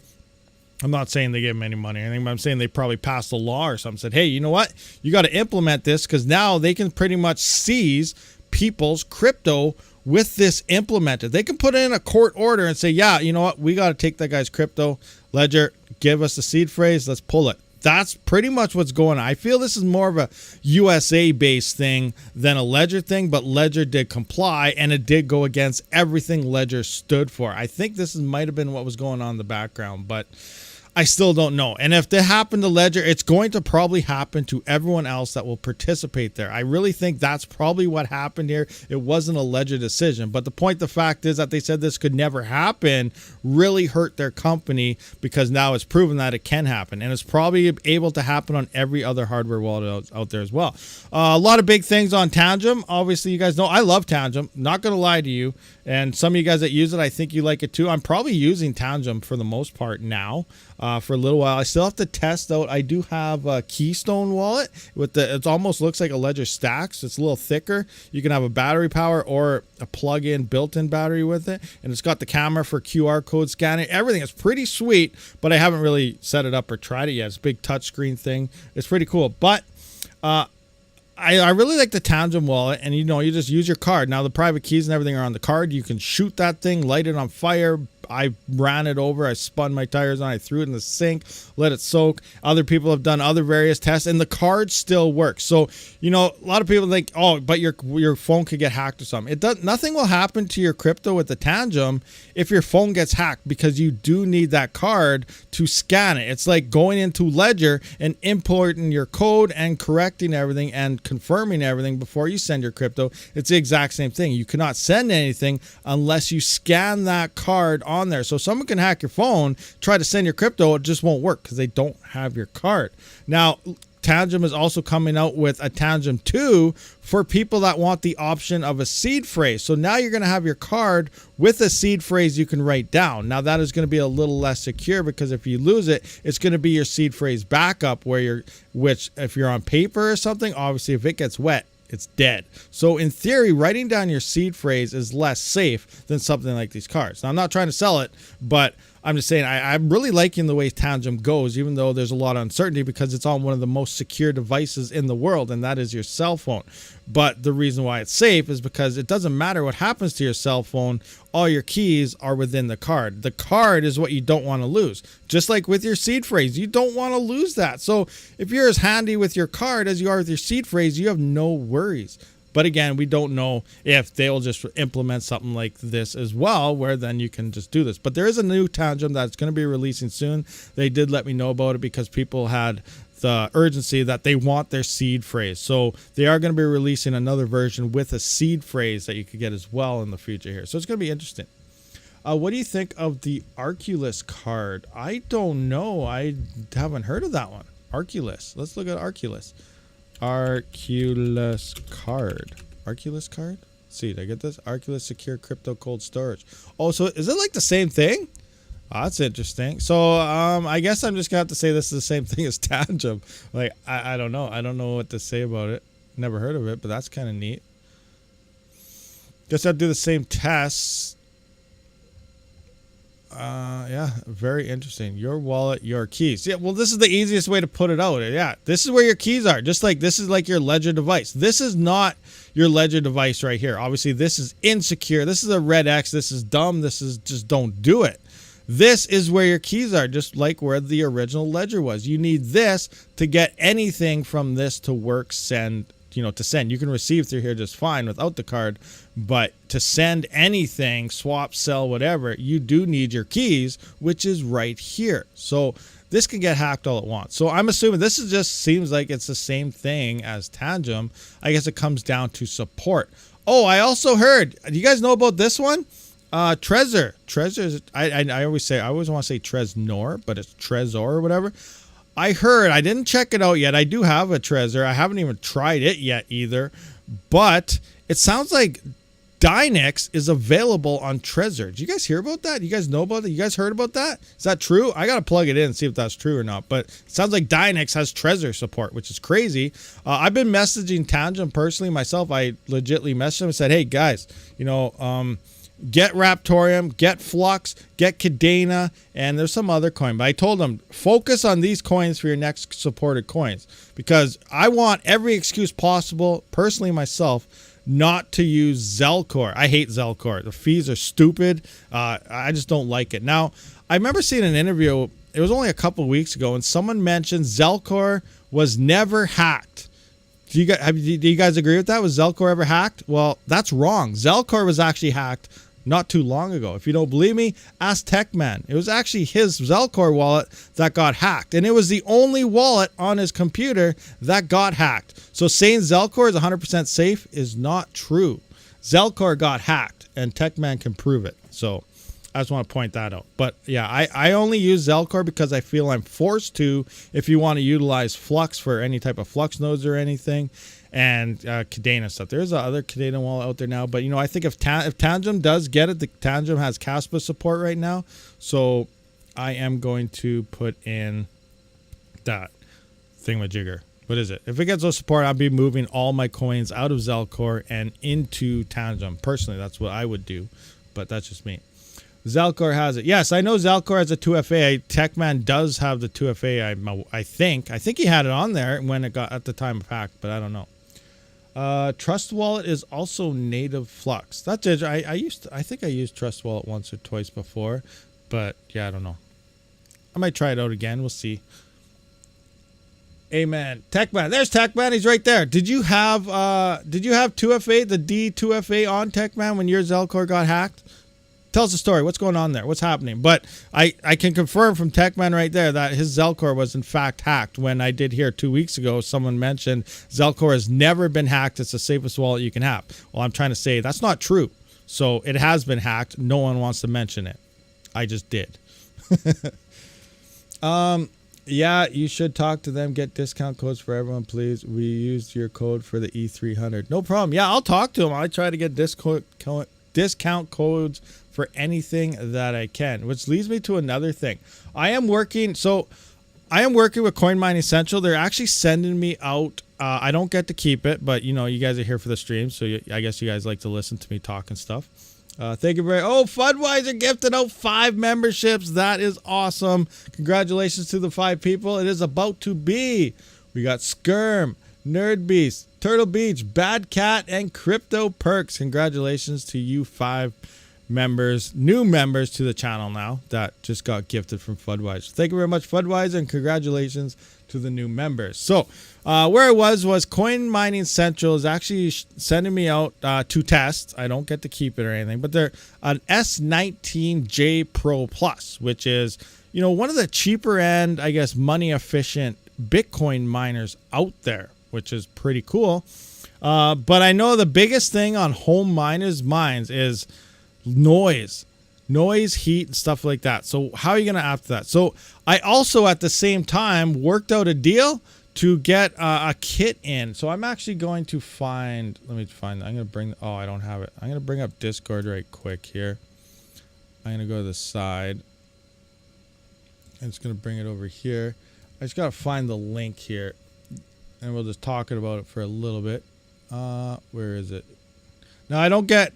I'm not saying they gave them any money or anything, but I'm saying they probably passed a law or something. Said, hey, you know what? You got to implement this, because now they can pretty much seize people's crypto with this implemented. They can put in a court order and say, yeah, you know what? We got to take that guy's crypto. Ledger, give us the seed phrase. Let's pull it. That's pretty much what's going on. I feel this is more of a USA-based thing than a Ledger thing, but Ledger did comply, and it did go against everything Ledger stood for. I think this might have been what was going on in the background, but I still don't know. And if that happened to Ledger, it's going to probably happen to everyone else that will participate there. I really think that's probably what happened here. It wasn't a Ledger decision. But the fact is that they said this could never happen really hurt their company, because now it's proven that it can happen. And it's probably able to happen on every other hardware wallet out there as well. A lot of big things on Tangem. Obviously, you guys know I love Tangem. Not going to lie to you. And some of you guys that use it, I think you like it too. I'm probably using Tangem for the most part now. For a little while. I still have to test out. I do have a Keystone wallet with it almost looks like a Ledger Stacks. It's a little thicker. You can have a battery power or a plug-in built-in battery with it, and it's got the camera for QR code scanning. Everything is pretty sweet, but I haven't really set it up or tried it yet. It's a big touchscreen thing. It's pretty cool, but I really like the Tangem wallet, and you just use your card. Now the private keys and everything are on the card. You can shoot that thing, light it on fire. I ran it over. I spun my tires on. I threw it in the sink, let it soak. Other people have done other various tests, and the card still works. So, a lot of people think, oh, but your phone could get hacked or something. Nothing will happen to your crypto with the Tangem if your phone gets hacked, because you do need that card to scan it. It's like going into Ledger and importing your code and correcting everything and confirming everything before you send your crypto. It's the exact same thing. You cannot send anything unless you scan that card on there. So someone can hack your phone, try to send your crypto, it just won't work because they don't have your card. Now, Tangem is also coming out with a Tangem 2 for people that want the option of a seed phrase. So now you're going to have your card with a seed phrase you can write down. Now that is going to be a little less secure, because if you lose it, it's going to be your seed phrase backup, which if you're on paper or something, obviously if it gets wet, it's dead. So in theory, writing down your seed phrase is less safe than something like these cards. Now, I'm not trying to sell it, but I'm just saying I'm really liking the way Tangem goes, even though there's a lot of uncertainty, because it's on one of the most secure devices in the world, and that is your cell phone. But the reason why it's safe is because it doesn't matter what happens to your cell phone. All your keys are within the card. The card is what you don't want to lose. Just like with your seed phrase, you don't want to lose that. So if you're as handy with your card as you are with your seed phrase, you have no worries. But again, we don't know if they'll just implement something like this as well, where then you can just do this. But there is a new Tangem that's going to be releasing soon. They did let me know about it because people had the urgency that they want their seed phrase. So they are going to be releasing another version with a seed phrase that you could get as well in the future here. So it's going to be interesting. What do you think of the Arculus card? I don't know. I haven't heard of that one. Arculus. Let's look at Arculus. Arculus card. Arculus card? Let's see, did I get this? Arculus secure crypto cold storage. Oh, so is it like the same thing? Oh, that's interesting. So I guess I'm just gonna have to say this is the same thing as Tangem. Like I don't know. I don't know what to say about it. Never heard of it, but that's kind of neat. Guess I'll do the same tests. Yeah, very interesting. Your wallet, your keys. Yeah, well, this is the easiest way to put it out. Yeah, this is where your keys are. Just like this is like your Ledger device. This is not your Ledger device right here. Obviously, this is insecure. This is a red X. This is dumb. This is just don't do it. This is where your keys are, just like where the original Ledger was. You need this to get anything from this to work, send, to send. You can receive through here just fine without the card, but to send anything, swap, sell, whatever, you do need your keys, which is right here. So this can get hacked all at once. So I'm assuming this is just seems like it's the same thing as Tangem. I guess it comes down to support. Oh, I also heard, do you guys know about this one? Trezor. Trezor, I always want to say Trezor, but it's Trezor or whatever. I heard, I didn't check it out yet. I do have a Trezor. I haven't even tried it yet either. but it sounds like Dynex is available on Trezor. Did you guys hear about that? You guys know about that? You guys heard about that? Is that true? I got to plug it in and see if that's true or not. But it sounds like Dynex has Trezor support, which is crazy. I've been messaging Tangent personally myself. I legitimately messaged him and said, hey, guys, get Raptorium, get Flux, get Cadena, and there's some other coin. But I told them, focus on these coins for your next supported coins. Because I want every excuse possible, personally myself, not to use Zelcore. I hate Zelcore. The fees are stupid. I just don't like it. Now, I remember seeing an interview, it was only a couple of weeks ago, and someone mentioned Zelcore was never hacked. Do you guys agree with that? Was Zelcore ever hacked? Well, that's wrong. Zelcore was actually hacked not too long ago. If you don't believe me, ask Techman. It was actually his Zelcore wallet that got hacked. And it was the only wallet on his computer that got hacked. So saying Zelcore is 100% safe is not true. Zelcore got hacked, and Techman can prove it. So I just want to point that out. But yeah, I only use Zelcore because I feel I'm forced to if you want to utilize Flux for any type of Flux nodes or anything. And Cadena stuff. There's other Cadena wallet out there now, but I think if Tangent does get it, the Tangent has Caspa support right now, so I am going to put in that thingamajigger. What is it? If it gets those support, I'll be moving all my coins out of Zelcore and into Tangent. Personally, that's what I would do, but that's just me. Zelcore has it. Yes, I know Zelcore has a 2FA. Techman does have the 2FA. I think he had it on there when it got at the time of hack, but I don't know. Trust Wallet is also native Flux. That's it. I think I used Trust Wallet once or twice before, but yeah, I don't know. I might try it out again. We'll see. Amen. Techman. There's Techman. He's right there. Did you have 2FA, the D2FA on Techman when your Zelcore got hacked? Tell us the story. What's going on there? What's happening? But I can confirm from Techman right there that his Zelcore was in fact hacked. When I did hear 2 weeks ago, someone mentioned Zelcore has never been hacked. It's the safest wallet you can have. Well, I'm trying to say that's not true. So it has been hacked. No one wants to mention it. I just did. Yeah, you should talk to them. Get discount codes for everyone, please. We used your code for the E300. No problem. Yeah, I'll talk to them. I try to get discount codes for anything that I can, which leads me to another thing. I am working with Coin Mining Central. They're actually sending me out. I don't get to keep it, but you guys are here for the stream, so I guess you guys like to listen to me talk and stuff. Thank you very much. Oh, Fudweiser gifted out 5 memberships. That is awesome. Congratulations to the 5 people. It is about to be. We got Skirm, Nerd Beast, Turtle Beach, Bad Cat, and Crypto Perks. Congratulations to you 5 members, new members to the channel now that just got gifted from Fudweiser. Thank you very much, Fudweiser, and congratulations to the new members. So where I was Coin Mining Central is actually sending me out 2 tests. I don't get to keep it or anything, but they're an S19J Pro Plus, which is one of the cheaper end, I guess, money efficient Bitcoin miners out there, which is pretty cool. But I know the biggest thing on home miners' minds is noise, heat, and stuff like that. So how are you going to after that? So I also at the same time worked out a deal to get a kit in. So I'm actually going to find, I'm going to bring, I don't have it. I'm going to bring up Discord right quick here. I'm going to go to the side. I'm just going to bring it over here. I just got to find the link here and we'll just talk about it for a little bit. Where is it? Now I don't get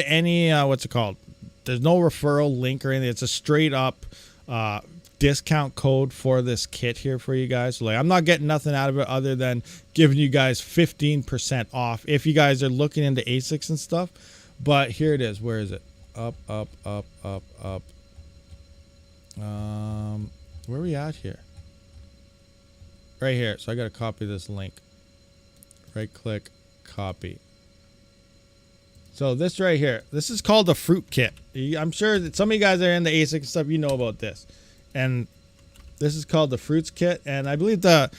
any, what's it called? There's no referral link or anything. It's a straight up discount code for this kit here for you guys. So I'm not getting nothing out of it other than giving you guys 15% off if you guys are looking into ASICs and stuff. But here it is. Where is it? Up. Where are we at here? Right here. So I got to copy this link. Right click, copy. So this right here, this is called the Fruit Kit. I'm sure that some of you guys are in the ASIC and stuff, you know about this. And this is called the Fruits Kit. And I believe the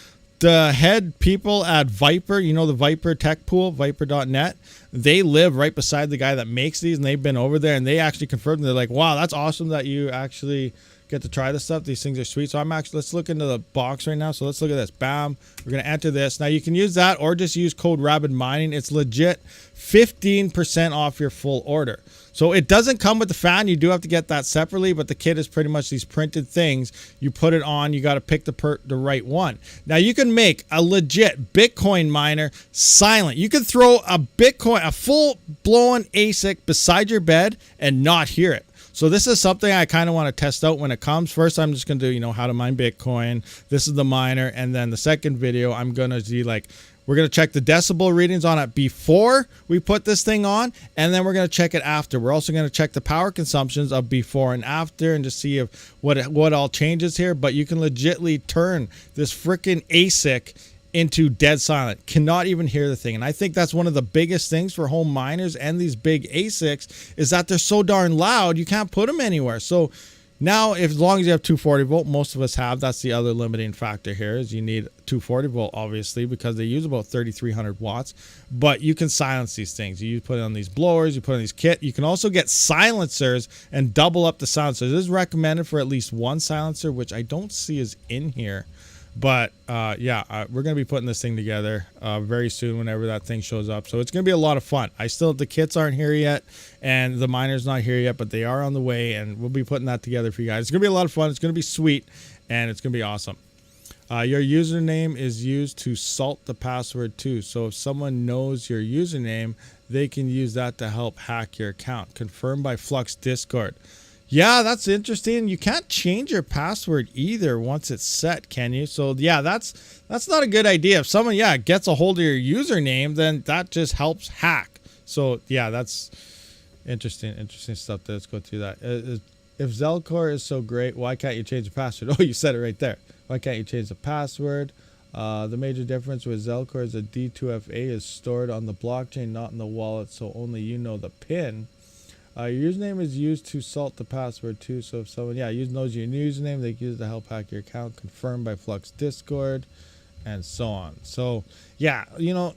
head people at Viper, the Viper tech pool, viper.net, they live right beside the guy that makes these, and they've been over there and they actually confirmed, they're like, wow, that's awesome that you actually get to try this stuff. These things are sweet. So I'm actually, let's look into the box right now. So let's look at this. Bam. We're going to enter this. Now you can use that or just use code RabidMining. It's legit 15% off your full order. So it doesn't come with the fan. You do have to get that separately, but the kit is pretty much these printed things. You put it on, you got to pick the right one. Now you can make a legit Bitcoin miner silent. You can throw a Bitcoin, a full blown ASIC beside your bed and not hear it. So this is something I kind of want to test out when it comes. First, I'm just going to do, you know, how to mine Bitcoin. This is the miner. And then the second video, I'm going to do like, we're going to check the decibel readings on it before we put this thing on, and then we're going to check it after. We're also going to check the power consumptions of before and after and just see if what all changes here. But you can legitly turn this freaking ASIC into dead silent. Cannot even hear the thing. And I think that's one of the biggest things for home miners and these big ASICs is that they're so darn loud, you can't put them anywhere. So now, as long as you have 240 volt, most of us have, that's the other limiting factor here is you need 240 volt, obviously, because they use about 3,300 watts. But you can silence these things. You put it on these blowers, you put it on these kit. You can also get silencers and double up the silencers. This is recommended for at least one silencer, which I don't see is in here. But yeah, we're going to be putting this thing together very soon whenever that thing shows up. So it's going to be a lot of fun. The kits aren't here yet and the miner's not here yet, but they are on the way and we'll be putting that together for you guys. It's going to be a lot of fun. It's going to be sweet and it's going to be awesome. Your username is used to salt the password too. So if someone knows your username, they can use that to help hack your account. Confirmed by FLUX Discord. Yeah, that's interesting. You can't change your password either once it's set, can you? So yeah, that's not a good idea. If someone gets a hold of your username, then that just helps hack. So yeah, that's interesting stuff. Let's go through that. If Zelcore is so great, why can't you change the password? Oh, you said it right there. Why can't you change the password? The major difference with Zelcore is that D2FA is stored on the blockchain, not in the wallet, so only you know the PIN. Your username is used to salt the password too. So if someone knows your username, they can use it to help hack your account. Confirmed by FLUX Discord, and so on. So yeah, you know,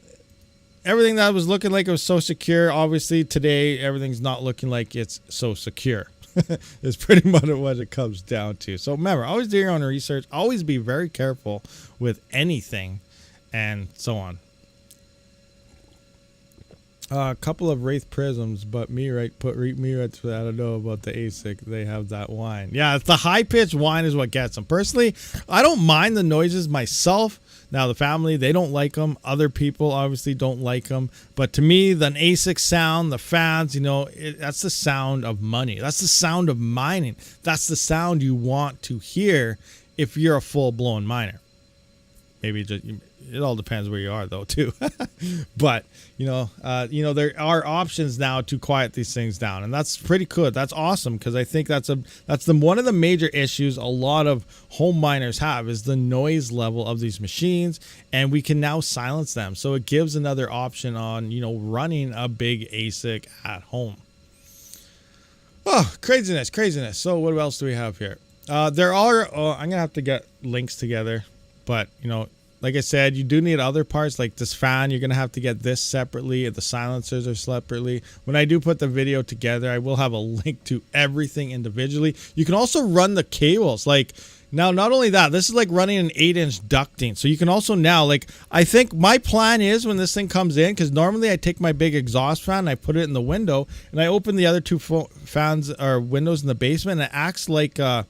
everything that was looking like it was so secure. Obviously today everything's not looking like it's so secure. It's pretty much what it comes down to. So remember, always do your own research. Always be very careful with anything, and so on. A couple of Wraith prisms, but me right. I don't know about the ASIC. They have that whine. Yeah, it's the high pitched whine is what gets them. Personally, I don't mind the noises myself. Now the family, they don't like them. Other people obviously don't like them. But to me, the ASIC sound, the fans, you know, that's the sound of money. That's the sound of mining. That's the sound you want to hear if you're a full blown miner. Maybe it all depends where you are though too. But you know there are options now to quiet these things down, and that's pretty good. That's awesome, because I think that's one of the major issues a lot of home miners have is the noise level of these machines, and we can now silence them. So it gives another option on, you know, running a big ASIC at home. Oh, craziness. So what else do we have here? There are I'm gonna have to get links together, but you know, like I said, you do need other parts like this fan. You're going to have to get this separately. The silencers are separately. When I do put the video together, I will have a link to everything individually. You can also run the cables. Like now, not only that, this is like running an 8-inch ducting. So you can also now, like, I think my plan is when this thing comes in, because normally I take my big exhaust fan and I put it in the window and I open the other two fans or windows in the basement, and it acts like a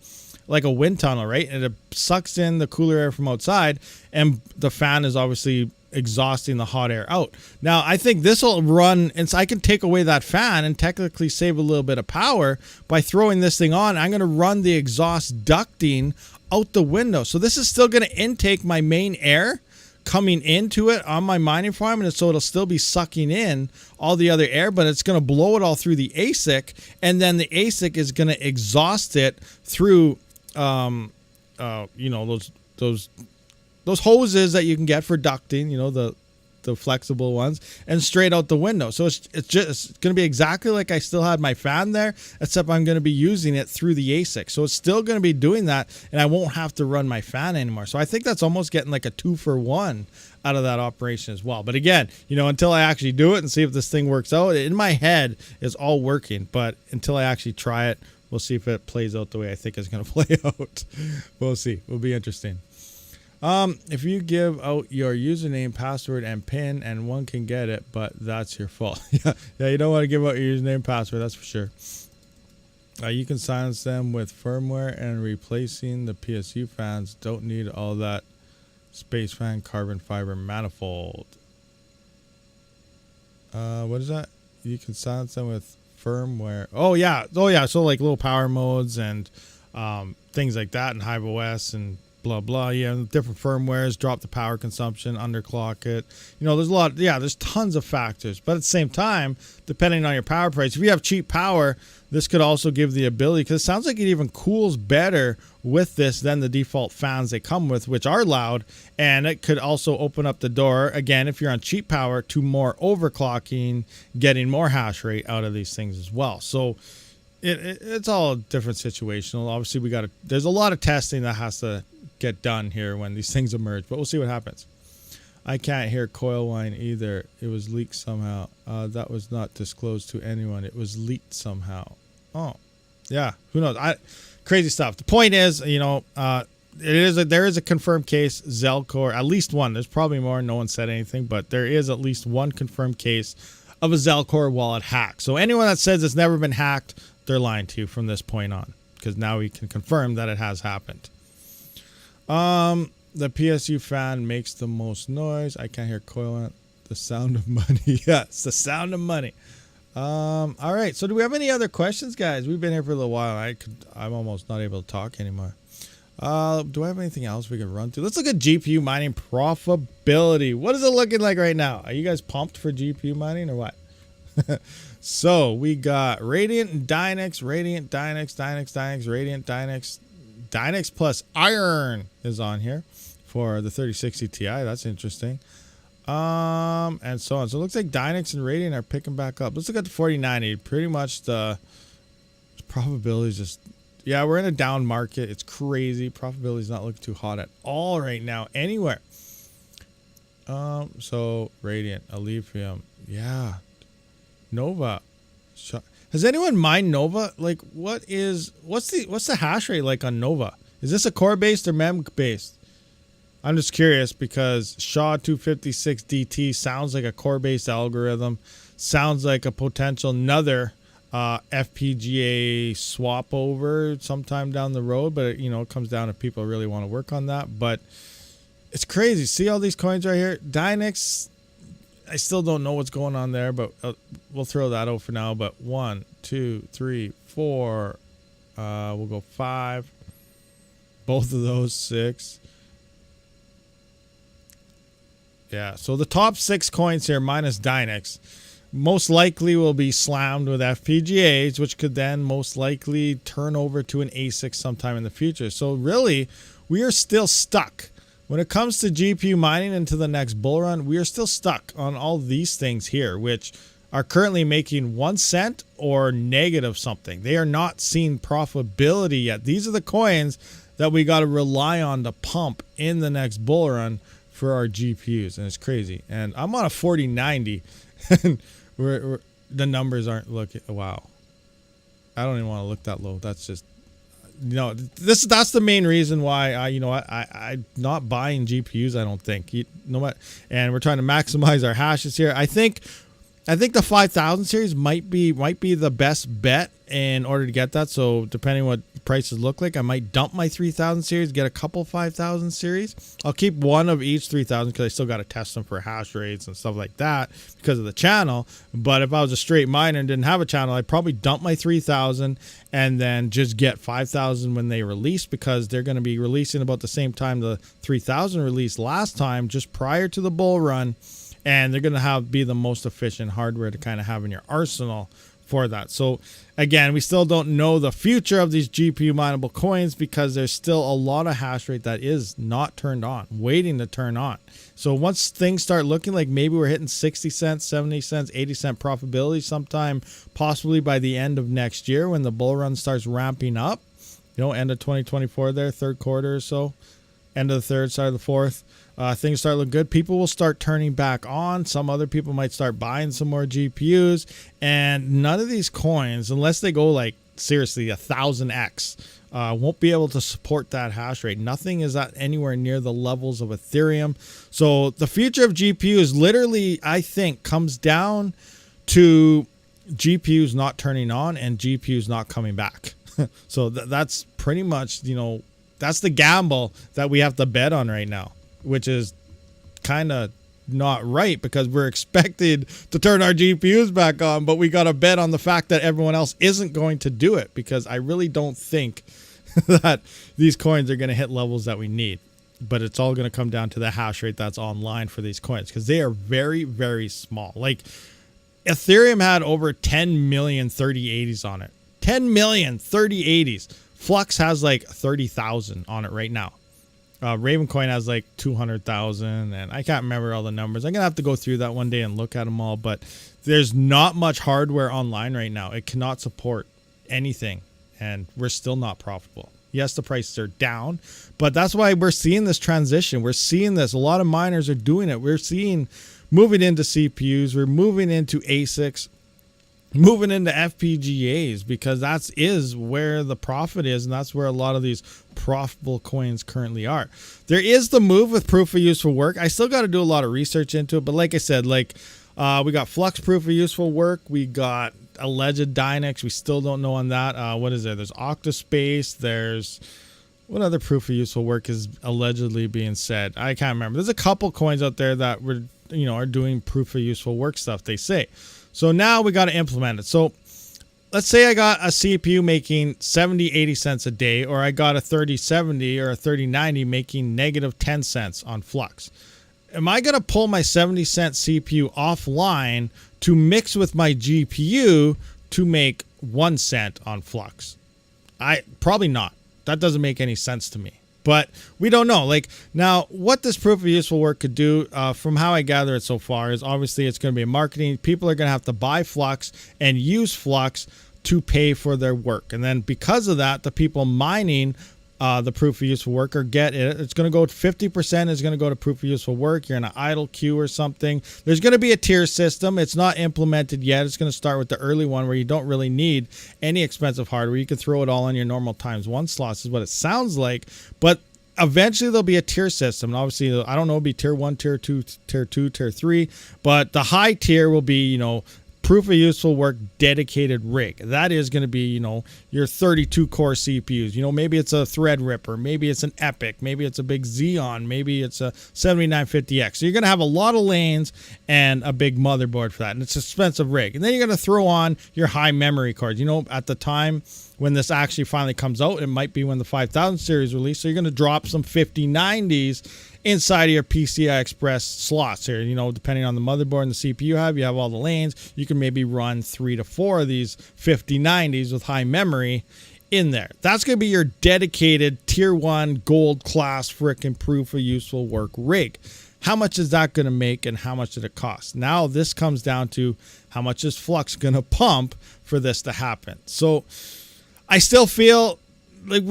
wind tunnel, right? And it sucks in the cooler air from outside, and the fan is obviously exhausting the hot air out. Now, I think this will run, and so I can take away that fan and technically save a little bit of power by throwing this thing on. I'm going to run the exhaust ducting out the window. So this is still going to intake my main air coming into it on my mining farm, and so it'll still be sucking in all the other air, but it's going to blow it all through the ASIC, and then the ASIC is going to exhaust it through you know, those hoses that you can get for ducting, you know, the flexible ones, and straight out the window. So it's going to be exactly like I still had my fan there, except I'm going to be using it through the ASIC. So it's still going to be doing that, and I won't have to run my fan anymore. So I think that's almost getting like a 2-for-1 out of that operation as well. But again, you know, until I actually do it and see if this thing works out, in my head it's all working, but until I actually try it, We'll see if it plays out the way I think it's going to play out. We'll see. It'll be interesting. If you give out your username, password, and PIN, and one can get it, but that's your fault. Yeah, you don't want to give out your username, password. That's for sure. You can silence them with firmware, and replacing the PSU fans. Don't need all that space fan carbon fiber manifold. What is that? You can silence them with firmware. Oh yeah. So like little power modes and things like that, and Hive OS and blah blah. Yeah, different firmwares, drop the power consumption, underclock it. You know, there's a lot. Yeah, there's tons of factors. But at the same time, depending on your power price, if you have cheap power, this could also give the ability, because it sounds like it even cools better with this than the default fans they come with, which are loud, and it could also open up the door, again, if you're on cheap power, to more overclocking, getting more hash rate out of these things as well. So it's all a different situational. Obviously, there's a lot of testing that has to get done here when these things emerge, but we'll see what happens. I can't hear coil whine either. It was leaked somehow. That was not disclosed to anyone. It was leaked somehow. Oh, yeah. Who knows? Crazy stuff. The point is, you know, there is a confirmed case, Zelcore, at least one. There's probably more. No one said anything, but there is at least one confirmed case of a Zelcore wallet hack. So anyone that says it's never been hacked, they're lying to you from this point on, because now we can confirm that it has happened. The PSU fan makes the most noise. I can't hear coil. The sound of money. Yeah, it's the sound of money. All right. So do we have any other questions, guys? We've been here for a little while. I'm almost not able to talk anymore. Do I have anything else we can run through? Let's look at GPU mining profitability. What is it looking like right now? Are you guys pumped for GPU mining or what? So we got Radiant, Dynex, Radiant, Dynex, Dynex, Dynex, Radiant, Dynex. Dynex plus Iron is on here for the 3060 Ti. That's interesting. And so on. So it looks like Dynex and Radiant are picking back up. Let's look at the 4090. Pretty much the probability is just, yeah, we're in a down market. It's crazy. Profitability is not looking too hot at all right now anywhere. So Radiant, Aletheum, yeah, Nova. Has anyone mined Nova? Like, what's the hash rate like on Nova? Is this a core based or mem based? I'm just curious because SHA-256 DT sounds like a core based algorithm. Sounds like a potential another FPGA swap over sometime down the road, but it comes down if people really want to work on that. But it's crazy. See all these coins right here? Dynex, I still don't know what's going on there, but we'll throw that out for now. But 1, 2, 3, 4. We'll go 5. Both of those 6. Yeah. So the top 6 coins here, minus Dynex, most likely will be slammed with FPGAs, which could then most likely turn over to an ASIC sometime in the future. So really, we are still stuck. When it comes to GPU mining into the next bull run, we are still stuck on all these things here, which are currently making 1 cent or negative something. They are not seeing profitability yet. These are the coins that we got to rely on to pump in the next bull run for our GPUs, and it's crazy. And I'm on a 4090, and the numbers aren't looking. Wow, I don't even want to look that low. That's just. That's the main reason why I'm not buying GPUs. I don't think and we're trying to maximize our hashes here. I think the 5000 series might be the best bet in order to get that. So depending what prices look like, I might dump my 3000 series, get a couple 5000 series. I'll keep one of each 3000 because I still got to test them for hash rates and stuff like that because of the channel. But if I was a straight miner and didn't have a channel, I'd probably dump my 3000 and then just get 5000 when they release, because they're going to be releasing about the same time the 3000 released last time, just prior to the bull run. And they're going to be the most efficient hardware to kind of have in your arsenal for that. So again, we still don't know the future of these GPU mineable coins because there's still a lot of hash rate that is not turned on, waiting to turn on. So once things start looking like maybe we're hitting 60 cents, 70 cents, 80 cent profitability sometime, possibly by the end of next year when the bull run starts ramping up, end of 2024 there, third quarter or so, end of the third, start of the fourth. Things start looking good. People will start turning back on. Some other people might start buying some more GPUs. And none of these coins, unless they go like seriously 1000x. Won't be able to support that hash rate. Nothing is at anywhere near the levels of Ethereum. So the future of GPUs literally, I think, comes down to GPUs not turning on and GPUs not coming back. So that's pretty much, you know, that's the gamble that we have to bet on right now, which is kind of not right because we're expected to turn our GPUs back on, but we got to bet on the fact that everyone else isn't going to do it, because I really don't think that these coins are going to hit levels that we need. But it's all going to come down to the hash rate that's online for these coins, because they are very, very small. Like Ethereum had over 10 million 3080s on it. 10 million 3080s. Flux has like 30,000 on it right now. Ravencoin has like 200,000, and I can't remember all the numbers. I'm gonna have to go through that one day and look at them all, but there's not much hardware online right now. It cannot support anything, and we're still not profitable. Yes, the prices are down, but that's why we're seeing this transition. We're seeing this. A lot of miners are doing it. We're seeing moving into CPUs. We're moving into ASICs, moving into FPGAs, because that is where the profit is, and that's where a lot of these profitable coins currently are. There is the move with proof of useful work. I still got to do a lot of research into it, but like I said, like we got Flux proof of useful work, we got alleged Dynex, we still don't know on that. What is there? There's Octospace, there's what other proof of useful work is allegedly being said? I can't remember. There's a couple coins out there that were, you know, are doing proof of useful work stuff, they say. So now we got to implement it. So let's say I got a CPU making 70, 80 cents a day, or I got a 3070 or a 3090 making negative 10 cents on Flux. Am I going to pull my 70-cent CPU offline to mix with my GPU to make 1 cent on Flux? Probably not. That doesn't make any sense to me. But we don't know. Like, now, what this proof of useful work could do, from how I gather it so far, is obviously it's going to be marketing. People are going to have to buy Flux and use Flux to pay for their work. And then because of that, the people mining the proof of useful work it's going to go 50% is going to go to proof of useful work. You're in an idle queue or something. There's going to be a tier system. It's not implemented yet. It's going to start with the early one where you don't really need any expensive hardware. You can throw it all on your normal ×1 slots is what it sounds like. But eventually there'll be a tier system. And obviously, I don't know, it'll be tier 1, tier 2, tier 2, tier 3. But the high tier will be, you know, proof of useful work dedicated rig. That is going to be, you know, your 32 core CPUs. You know, maybe it's a Threadripper, maybe it's an Epic, maybe it's a big Xeon, maybe it's a 7950X. So you're going to have a lot of lanes and a big motherboard for that, and it's an expensive rig. And then you're going to throw on your high memory cards. You know, at the time when this actually finally comes out, it might be when the 5000 series release. So you're going to drop some 5090s inside of your PCI Express slots here. You know, depending on the motherboard and the CPU you have all the lanes. You can maybe run 3 to 4 of these 5090s with high memory in there. That's going to be your dedicated tier 1 gold class frickin' proof of useful work rig. How much is that going to make, and how much did it cost? Now this comes down to how much is Flux going to pump for this to happen. So I still feel like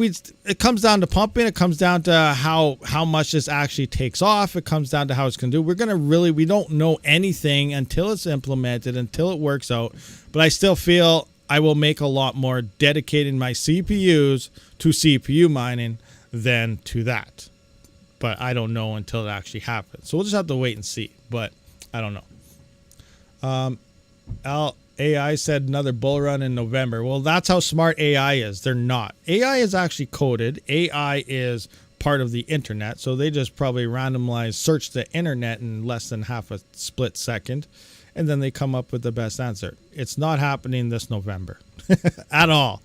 it comes down to pumping. It comes down to how much this actually takes off. It comes down to how it's going to do. We don't know anything until it's implemented, until it works out. But I still feel I will make a lot more dedicating my CPUs to CPU mining than to that. But I don't know until it actually happens. So we'll just have to wait and see. But I don't know. AI said another bull run in November. Well, that's how smart AI is. They're not. AI is actually coded. AI is part of the internet. So they just probably search the internet in less than half a split second. And then they come up with the best answer. It's not happening this November at all.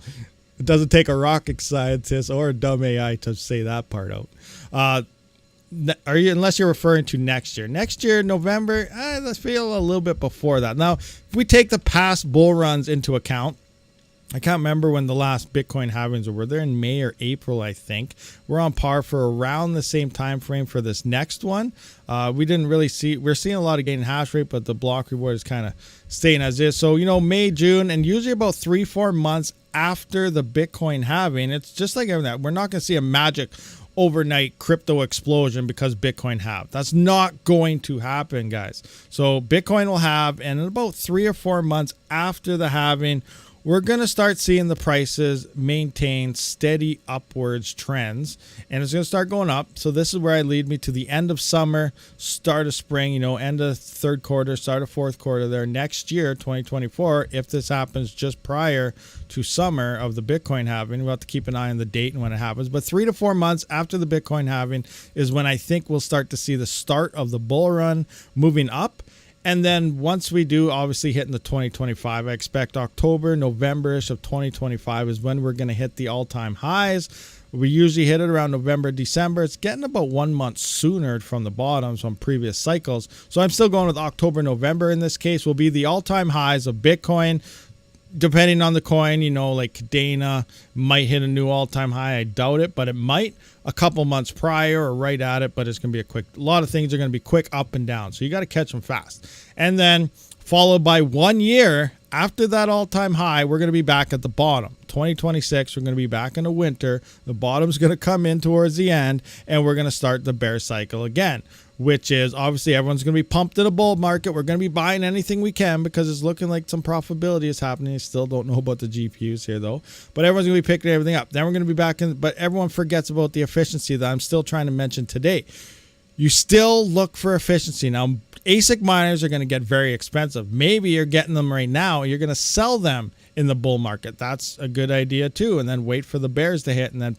It doesn't take a rocket scientist or a dumb AI to say that part out. Unless you're referring to next year. Next year, November, let's feel a little bit before that. Now, if we take the past bull runs into account, I can't remember when the last Bitcoin halvings were. They're in May or April, I think. We're on par for around the same time frame for this next one. We didn't really see, we're seeing a lot of gain in hash rate, but the block reward is kind of staying as is. So, you know, May, June, and usually about 3-4 months after the Bitcoin halving, it's just like everything. We're not going to see a magic overnight crypto explosion because Bitcoin halved. That's not going to happen, guys. So Bitcoin will have, and in about 3 or 4 months after the halving, we're going to start seeing the prices maintain steady upwards trends, and it's going to start going up. So this is where I lead me to the end of summer, start of spring, you know, end of third quarter, start of fourth quarter there next year, 2024. If this happens just prior to summer of the Bitcoin halving, we'll have to keep an eye on the date and when it happens. But 3 to 4 months after the Bitcoin halving is when I think we'll start to see the start of the bull run moving up. And then once we do, obviously hitting the 2025, I expect October, November-ish of 2025 is when we're going to hit the all-time highs. We usually hit it around November, December. It's getting about 1 month sooner from the bottoms from previous cycles. So I'm still going with October, November in this case will be the all-time highs of Bitcoin. Depending on the coin, you know, like Dana might hit a new all-time high. I doubt it, but it might a couple months prior or right at it, but it's going to be a lot of things are going to be quick up and down. So you got to catch them fast. And then followed by 1 year after that all-time high, we're going to be back at the bottom. 2026, we're going to be back in the winter. The bottom's going to come in towards the end, and we're going to start the bear cycle again, which is obviously everyone's going to be pumped in a bull market. We're going to be buying anything we can because it's looking like some profitability is happening. I still don't know about the GPUs here, though. But everyone's going to be picking everything up. Then we're going to be back in, but everyone forgets about the efficiency that I'm still trying to mention today. You still look for efficiency. Now, ASIC miners are going to get very expensive. Maybe you're getting them right now. You're going to sell them in the bull market. That's a good idea, too. And then wait for the bears to hit and then,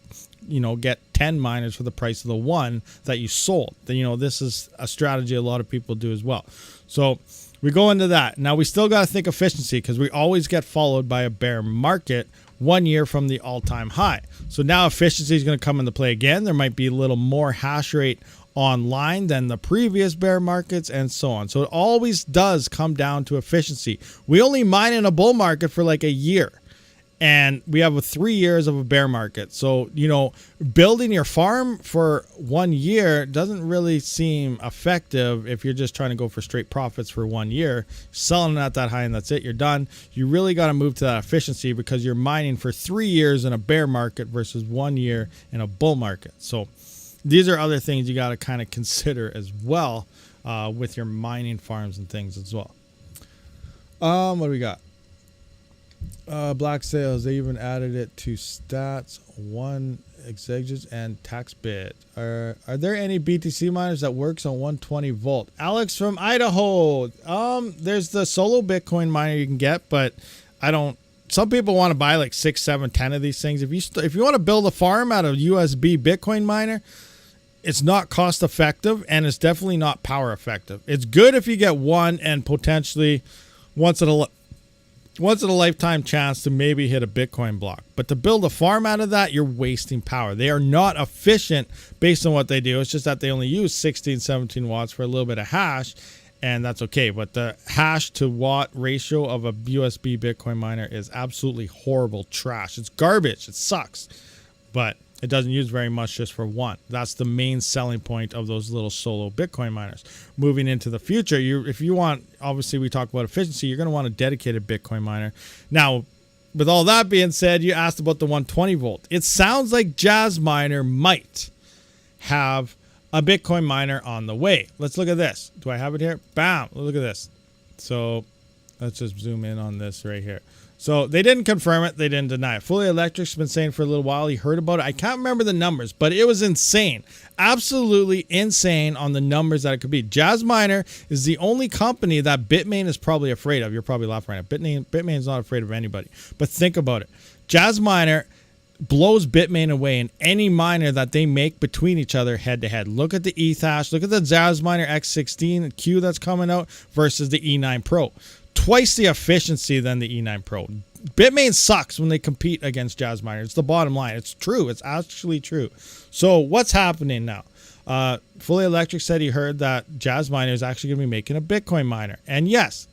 you know, get 10 miners for the price of the one that you sold. Then, you know, this is a strategy a lot of people do as well. So we go into that. Now, we still got to think efficiency because we always get followed by a bear market 1 year from the all-time high. So now efficiency is going to come into play again. There might be a little more hash rate online than the previous bear markets and so on. So it always does come down to efficiency. We only mine in a bull market for like a year. And we have 3 years of a bear market. So, you know, building your farm for 1 year doesn't really seem effective if you're just trying to go for straight profits for 1 year. Selling it at that high and that's it, you're done. You really got to move to that efficiency because you're mining for 3 years in a bear market versus 1 year in a bull market. So these are other things you got to kind of consider as well with your mining farms and things as well. What do we got? Black sales, they even added it to stats, one exeges and tax bid. Are there any BTC miners that works on 120 volt? Alex from Idaho. There's the solo Bitcoin miner you can get, but I don't. Some people want to buy like 6, 7, 10 of these things. If you want to build a farm out of USB Bitcoin miner, it's not cost effective and it's definitely not power effective. It's good if you get one and potentially once in a lifetime chance to maybe hit a Bitcoin block. But to build a farm out of that, you're wasting power. They are not efficient based on what they do. It's just that they only use 16, 17 watts for a little bit of hash, and that's okay. But the hash to watt ratio of a USB Bitcoin miner is absolutely horrible trash. It's garbage. It sucks. But it doesn't use very much just for one. That's the main selling point of those little solo Bitcoin miners. Moving into the future, if you want, obviously we talk about efficiency, you're going to want a dedicated Bitcoin miner. Now, with all that being said, you asked about the 120 volt. It sounds like JazzMiner might have a Bitcoin miner on the way. Let's look at this. Do I have it here? Bam. Look at this. So let's just zoom in on this right here. So they didn't confirm it. They didn't deny it. Fully Electric's been saying for a little while. He heard about it. I can't remember the numbers, but it was insane. Absolutely insane on the numbers that it could be. JazzMiner is the only company that Bitmain is probably afraid of. You're probably laughing right now. Bitmain is not afraid of anybody. But think about it. JazzMiner blows Bitmain away in any miner that they make between each other head to head. Look at the Ethash. Look at the JazzMiner X16 Q that's coming out versus the E9 Pro. Twice the efficiency than the E9 Pro. Bitmain sucks when they compete against JazzMiner. It's the bottom line. It's true. It's actually true. So what's happening now? Fully Electric said he heard that JazzMiner is actually going to be making a Bitcoin miner. And yes,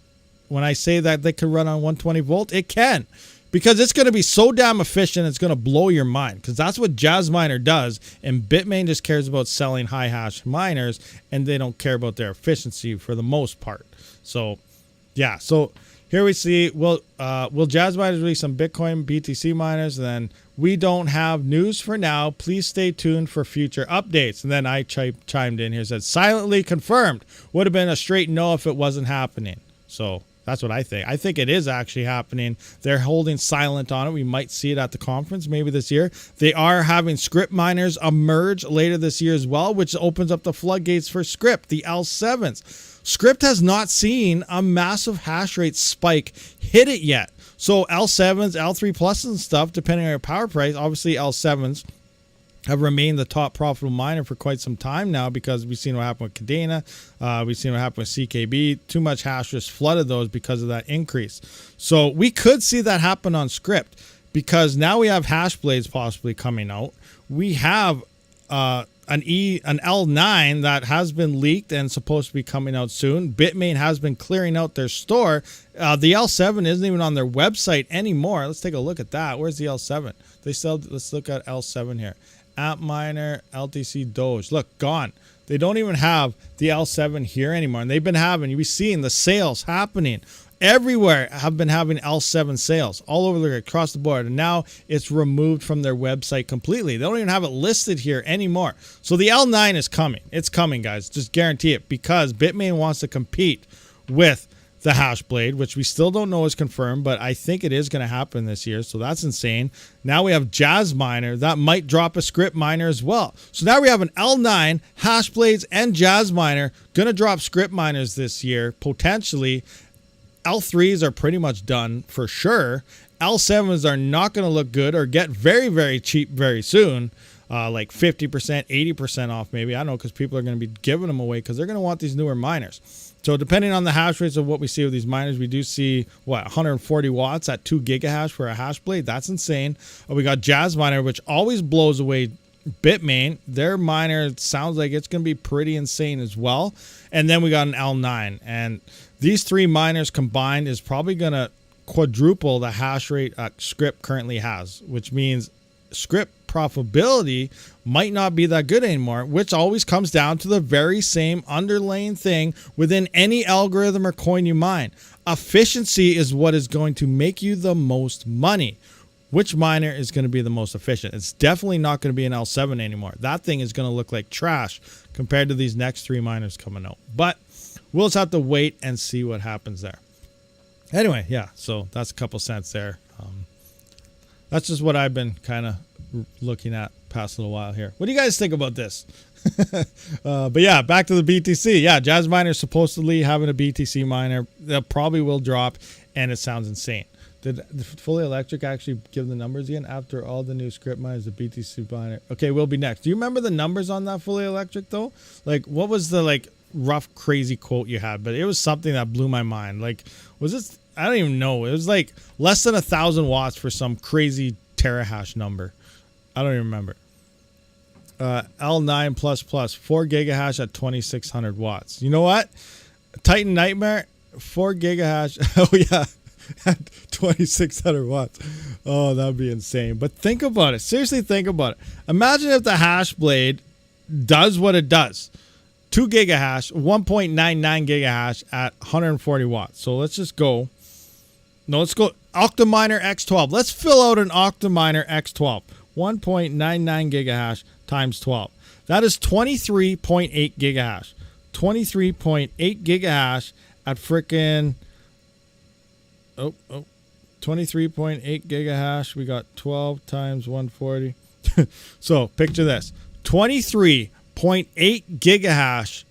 when I say that they can run on 120 volt, it can. Because it's going to be so damn efficient, it's going to blow your mind. Because that's what JazzMiner does. And Bitmain just cares about selling high hash miners. And they don't care about their efficiency for the most part. So yeah, so here we see, will JazzMiners release some Bitcoin BTC miners? And then we don't have news for now. Please stay tuned for future updates. And then I chimed in here, said silently confirmed. Would have been a straight no if it wasn't happening. So That's what I think. I think it is actually happening. They're holding silent on it. We might see it at the conference maybe this year. They are having script miners emerge later this year as well, which opens up the floodgates for script, the L7s. Script has not seen a massive hash rate spike hit it yet. So L7s, L3 plus and stuff, depending on your power price, obviously L7s have remained the top profitable miner for quite some time now, because we've seen what happened with Cadena. We've seen what happened with CKB. Too much hash just flooded those because of that increase. So we could see that happen on script, because now we have hash blades possibly coming out. We have an L9 that has been leaked and supposed to be coming out soon. Bitmain has been clearing out their store. The L7 isn't even on their website anymore. Let's take a look at that. Where's the L7? They sell. Let's look at L7 here. AppMiner, LTC, Doge. Look, gone. They don't even have the L7 here anymore. And they've been having, you've seen the sales happening everywhere, have been having L7 sales all over across the board. And now it's removed from their website completely. They don't even have it listed here anymore. So the L9 is coming. It's coming, guys. Just guarantee it, because Bitmain wants to compete with the Hashblade, which we still don't know is confirmed, but I think it is going to happen this year. So that's insane. Now we have JazzMiner that might drop a script miner as well. So now we have an L9, Hashblades, and JazzMiner going to drop script miners this year, potentially. L3s are pretty much done for sure. L7s are not going to look good or get very, very cheap very soon. Like 50%, 80% off maybe. I don't know, because people are going to be giving them away because they're going to want these newer miners. So depending on the hash rates of what we see with these miners, we do see, 140 watts at 2 gigahash for a hash blade. That's insane. We got JazzMiner, which always blows away Bitmain. Their miner sounds like it's going to be pretty insane as well. And then we got an L9. And these three miners combined is probably going to quadruple the hash rate Script currently has, which means Script profitability might not be that good anymore, which always comes down to the very same underlying thing within any algorithm or coin you mine. Efficiency is what is going to make you the most money. Which miner is going to be the most efficient? It's definitely not going to be an L7 anymore. That thing is going to look like trash compared to these next three miners coming out. But we'll just have to wait and see what happens there. Anyway, yeah, so that's a couple cents there. That's just what I've been kind of looking at past little while here. What do you guys think about this? But yeah, back to the BTC. Yeah, JazzMiner is supposedly having a BTC miner that probably will drop, and it sounds insane. Did the Fully Electric actually give the numbers again? After all the new script miners, the BTC miner. Okay, we'll be next. Do you remember the numbers on that Fully Electric though? Like, what was the rough crazy quote you had? But it was something that blew my mind. Like, was this? I don't even know. It was like less than 1,000 watts for some crazy terahash number. I don't even remember. L9++, 4 gigahash at 2,600 watts. You know what? Titan Nightmare, 4 gigahash. Oh yeah, at 2,600 watts. Oh, that'd be insane. But think about it. Seriously, think about it. Imagine if the hash blade does what it does. 2 gigahash, 1.99 gigahash at 140 watts. So let's just go. No, let's go OCTOMINER X12. Let's fill out an OCTOMINER X12. 1.99 gigahash times 12. That is 23.8 gigahash. 23.8 gigahash at frickin' 23.8 gigahash. We got 12 times 140. So picture this. 23.8 gigahash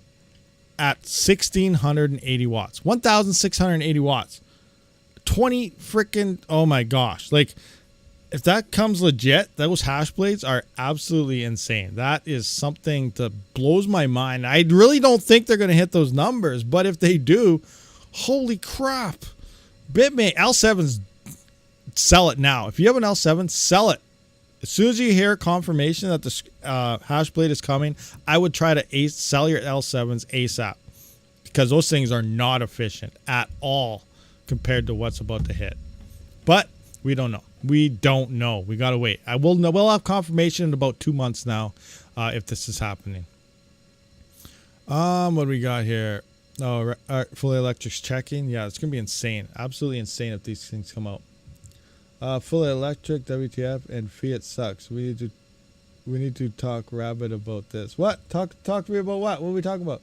at 1,680 watts. 1,680 watts. 20 freaking, oh my gosh. Like, if that comes legit, those hash blades are absolutely insane. That is something that blows my mind. I really don't think they're going to hit those numbers, but if they do, holy crap. Bitmain, L7s, sell it now. If you have an L7, sell it. As soon as you hear confirmation that the hash blade is coming, I would try to sell your L7s ASAP, because those things are not efficient at all compared to what's about to hit. But we don't know. We don't know. We gotta wait. We'll have confirmation in about 2 months now, if this is happening. What do we got here? Oh, Fully Electric's checking. Yeah, it's gonna be insane. Absolutely insane if these things come out. Fully Electric, WTF, and Fiat sucks. We need to talk Rabid about this. What? Talk to me about what? What are we talking about?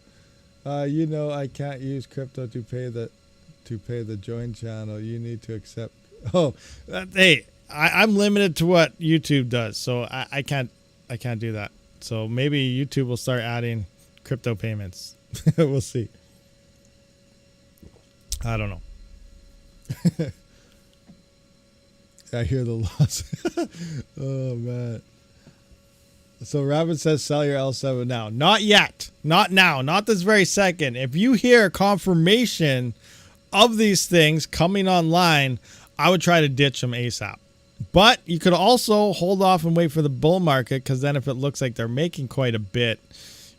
I can't use crypto to pay the to pay the join channel, you need to accept. Oh, hey, I'm limited to what YouTube does, so I can't do that. So maybe YouTube will start adding crypto payments. We'll see. I don't know. I hear the loss. Oh man. So Rabid says sell your L7 now. Not yet. Not now. Not this very second. If you hear confirmation of these things coming online, I would try to ditch them ASAP. But you could also hold off and wait for the bull market, because then if it looks like they're making quite a bit,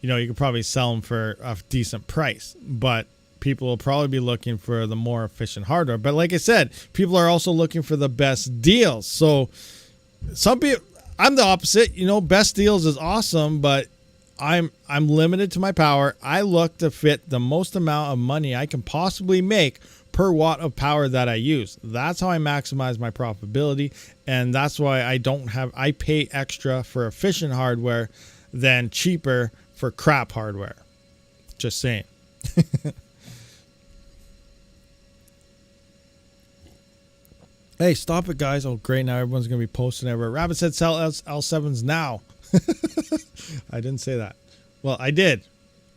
you know, you could probably sell them for a decent price. But people will probably be looking for the more efficient hardware. But like I said, people are also looking for the best deals. So some people, I'm the opposite. You know, best deals is awesome, but I'm limited to my power. I look to fit the most amount of money I can possibly make per watt of power that I use. That's how I maximize my profitability, and that's why I pay extra for efficient hardware than cheaper for crap hardware. Just saying. Hey, stop it, guys. Oh, great. Now everyone's going to be posting everywhere. Rabid said sell L7s now. I didn't say that. Well, I did.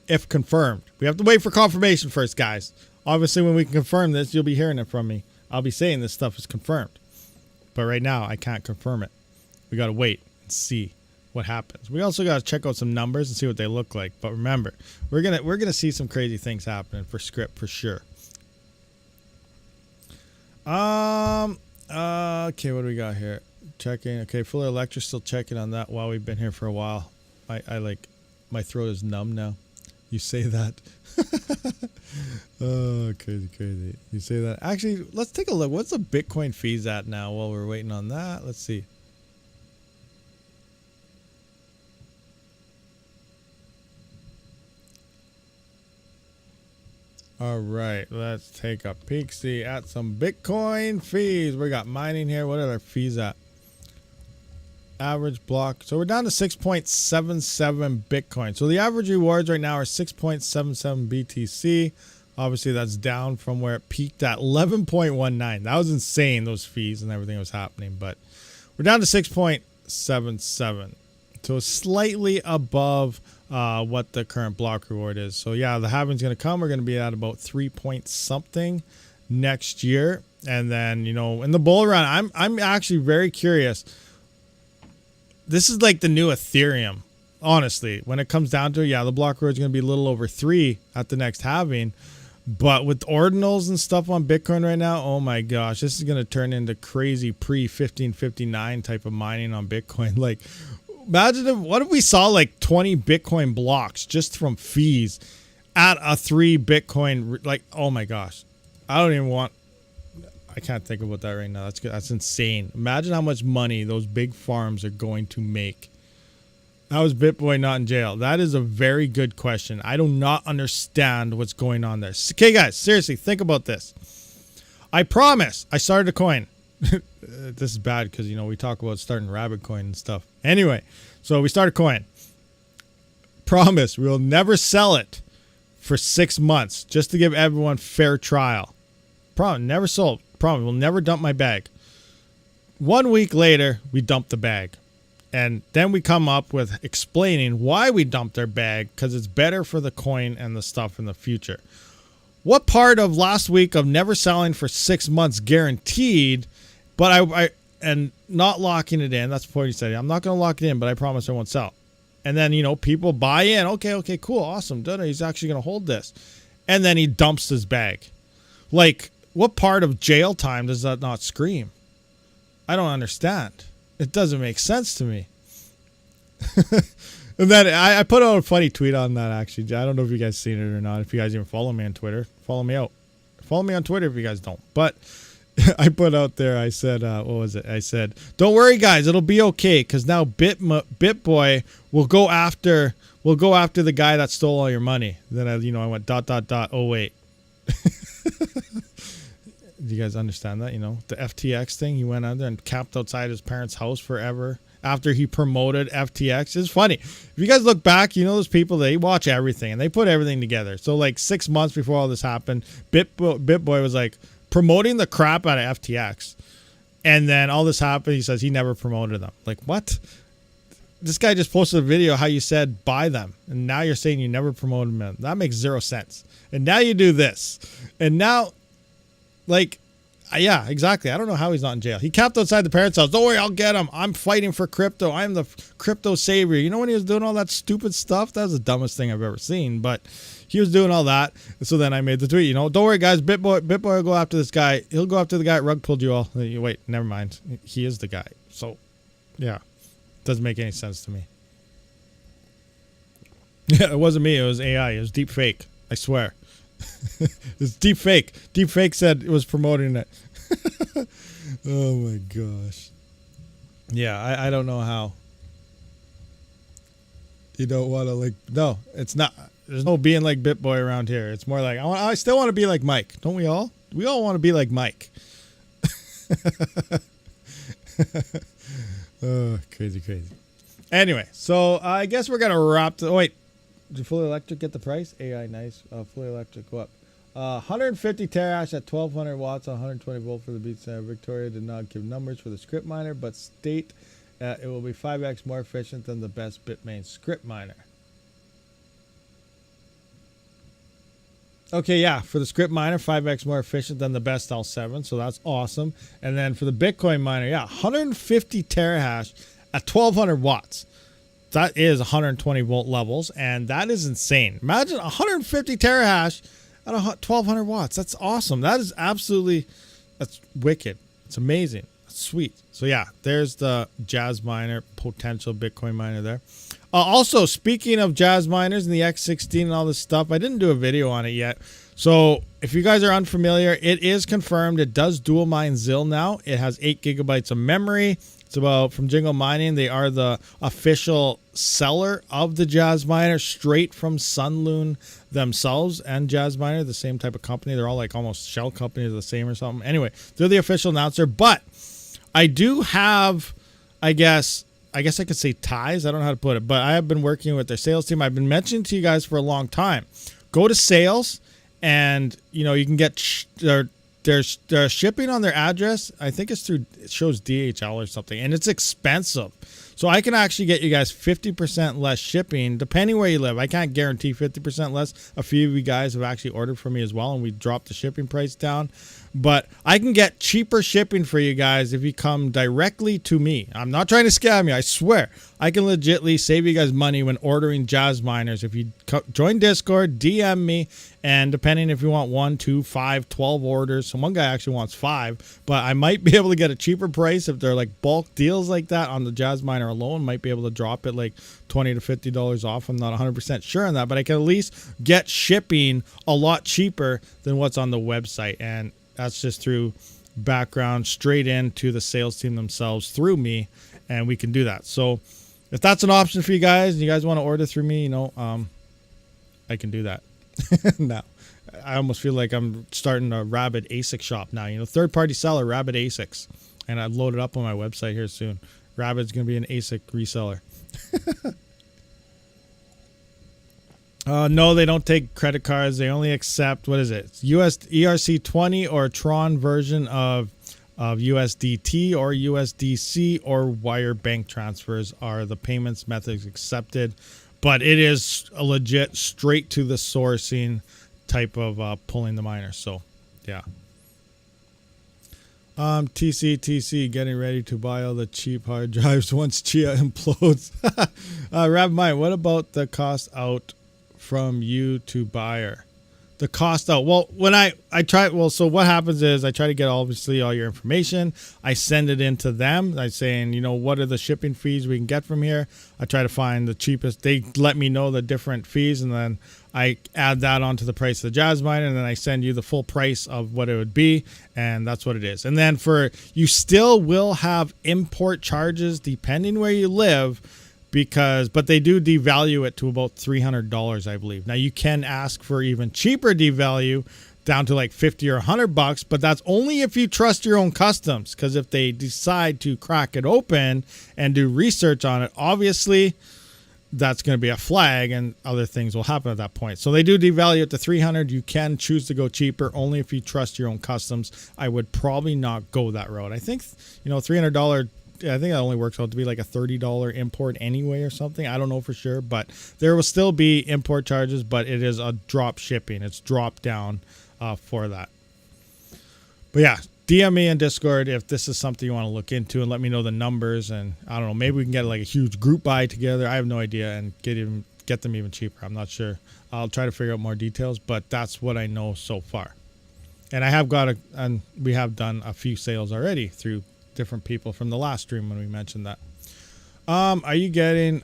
If confirmed. We have to wait for confirmation first, guys. Obviously, when we can confirm this, you'll be hearing it from me. I'll be saying this stuff is confirmed. But right now, I can't confirm it. We got to wait and see what happens. We also got to check out some numbers and see what they look like. But remember, we're gonna see some crazy things happening for Script for sure. Okay, what do we got here? Checking. Okay, Fuller Electric still checking on that. Wow, we've been here for a while. I like, my throat is numb now. You say that. Oh, crazy. You say that. Actually, let's take a look. What's the Bitcoin fees at now while we're waiting on that? Let's see. All right, let's take a peek-see at some Bitcoin fees. We got mining here. What are their fees at? Average block. So we're down to 6.77 Bitcoin. So the average rewards right now are 6.77 BTC. Obviously, that's down from where it peaked at 11.19. That was insane, those fees and everything that was happening. But we're down to 6.77. So slightly above what the current block reward is. So yeah, the halving's going to come. We're going to be at about 3 point something next year. And then, you know, in the bull run, I'm actually very curious. This is like the new Ethereum, honestly. When it comes down to it, yeah, the block reward is going to be a little over 3 at the next halving. But with ordinals and stuff on Bitcoin right now, oh my gosh, this is going to turn into crazy pre-1559 type of mining on Bitcoin. Like, imagine what if we saw like 20 Bitcoin blocks just from fees at a 3 Bitcoin, like, oh my gosh. I can't think about that right now. That's insane. Imagine how much money those big farms are going to make. How is BitBoy not in jail? That is a very good question. I do not understand what's going on there. Okay, guys, seriously, think about this. I promise I started a coin. This is bad because, you know, we talk about starting Rabid coin and stuff. Anyway, so we start a coin. Promise we will never sell it for 6 months just to give everyone fair trial. Promise, never sold. Promise, we'll never dump my bag. 1 week later, we dump the bag. And then we come up with explaining why we dumped our bag, because it's better for the coin and the stuff in the future. What part of last week of never selling for 6 months guaranteed, but I and not locking it in, that's the point he said. I'm not going to lock it in, but I promise I won't sell. And then, you know, people buy in. Okay, cool, awesome. He's actually going to hold this. And then he dumps his bag. Like, what part of jail time does that not scream? I don't understand. It doesn't make sense to me. And then I put out a funny tweet on that, actually. I don't know if you guys seen it or not. If you guys even follow me on Twitter, follow me out. Follow me on Twitter if you guys don't. But I put out there, I said, what was it? I said, don't worry, guys. It'll be okay, because now BitBoy will go after the guy that stole all your money. Then I went ... Oh, wait. Do you guys understand that? You know, the FTX thing, he went out there and camped outside his parents' house forever after he promoted FTX. It's funny. If you guys look back, you know those people, they watch everything and they put everything together. So like 6 months before all this happened, BitBoy was like promoting the crap out of FTX. And then all this happened. He says he never promoted them. Like, what? This guy just posted a video how you said buy them. And now you're saying you never promoted them. That makes zero sense. And now you do this. And now, like, yeah, exactly. I don't know how he's not in jail. He camped outside the parents' house. Don't worry, I'll get him. I'm fighting for crypto. I'm the crypto savior. You know when he was doing all that stupid stuff? That was the dumbest thing I've ever seen. But he was doing all that. So then I made the tweet, you know, don't worry, guys. BitBoy will go after this guy. He'll go after the guy that rug pulled you all. Wait, never mind. He is the guy. So, yeah. Doesn't make any sense to me. Yeah, it wasn't me. It was AI. It was deep fake. I swear. It's deep fake. Deep fake said it was promoting it. Oh my gosh. Yeah, I don't know how. You don't want to like, no, it's not. There's no being like BitBoy around here. It's more like, I still want to be like Mike. Don't we all? We all want to be like Mike. Oh, crazy. Anyway, so I guess we're going to wrap. Oh, wait. Did fully electric get the price? AI, nice. Fully electric, go up. 150 terahash at 1200 watts, 120 volt for the Beat Center. Victoria did not give numbers for the script miner, but state it will be 5x more efficient than the best Bitmain script miner. Okay, yeah, for the script miner, 5x more efficient than the best L7, so that's awesome. And then for the Bitcoin miner, yeah, 150 terahash at 1200 watts. That is 120 volt levels, and that is insane. Imagine 150 terahash at 1200 watts. That's awesome. That is absolutely, that's wicked. It's amazing. That's sweet. So yeah, there's the Jazz miner, potential Bitcoin miner there. Also, speaking of Jazz miners and the X16 and all this stuff, I didn't do a video on it yet. So if you guys are unfamiliar, it is confirmed. It does dual mine ZIL now. It has 8 gigabytes of memory. It's about from Jingle Mining. They are the official seller of the Jazz miner, straight from Sunloon themselves and Jazz miner, the same type of company. They're all like almost shell companies, the same or something. Anyway, they're the official announcer. But I do have, I guess I could say ties. I don't know how to put it, but I have been working with their sales team. I've been mentioning to you guys for a long time. Go to sales, and you know you can get their shipping on their address. I think it's through, it shows DHL or something, and it's expensive. So I can actually get you guys 50% less shipping, depending where you live. I can't guarantee 50% less. A few of you guys have actually ordered from me as well, and we dropped the shipping price down. But I can get cheaper shipping for you guys if you come directly to me. I'm not trying to scam you. I swear. I can legitimately save you guys money when ordering Jazz miners. If you join Discord, DM me, and depending if you want 1, 2, 5, 12 orders. So one guy actually wants 5, but I might be able to get a cheaper price if they're like bulk deals like that on the Jazz miner alone. Might be able to drop it like $20 to $50 off. I'm not 100% sure on that, but I can at least get shipping a lot cheaper than what's on the website. And that's just through background straight into the sales team themselves through me, and we can do that. So if that's an option for you guys and you guys want to order through me, you know, I can do that. Now, I almost feel like I'm starting a Rabid ASIC shop now, you know, third-party seller, Rabid ASICs, and I'll load it up on my website here soon. Rabid's going to be an ASIC reseller. No, they don't take credit cards. They only accept, what is it? US ERC20 or Tron version of USDT or USDC, or wire bank transfers are the payments methods accepted. But it is a legit straight to the sourcing type of pulling the miner. So, yeah. TC, getting ready to buy all the cheap hard drives once Chia implodes. RabidMining, what about the cost out from you to buyer? The cost out. Well, when I try, well, so what happens is I try to get obviously all your information. I send it in to them. I'm saying, you know, what are the shipping fees we can get from here? I try to find the cheapest. They let me know the different fees, and then I add that onto the price of the Jazz miner, and then I send you the full price of what it would be, and that's what it is. And then for, you still will have import charges depending where you live, but they do devalue it to about $300, I believe. Now you can ask for even cheaper devalue down to like 50 or $100, but that's only if you trust your own customs. Because if they decide to crack it open and do research on it, obviously that's going to be a flag and other things will happen at that point. So they do devalue it to 300. You can choose to go cheaper only if you trust your own customs. I would probably not go that route. I think, you know, $300, I think that only works out to be like a $30 import anyway or something. I don't know for sure, but there will still be import charges, but it is a drop shipping. It's dropped down for that. But yeah, DM me in Discord if this is something you want to look into and let me know the numbers. And I don't know, maybe we can get like a huge group buy together. I have no idea, and get them even cheaper. I'm not sure. I'll try to figure out more details, but that's what I know so far. And I have got and we have done a few sales already through different people from the last stream when we mentioned that. Are you getting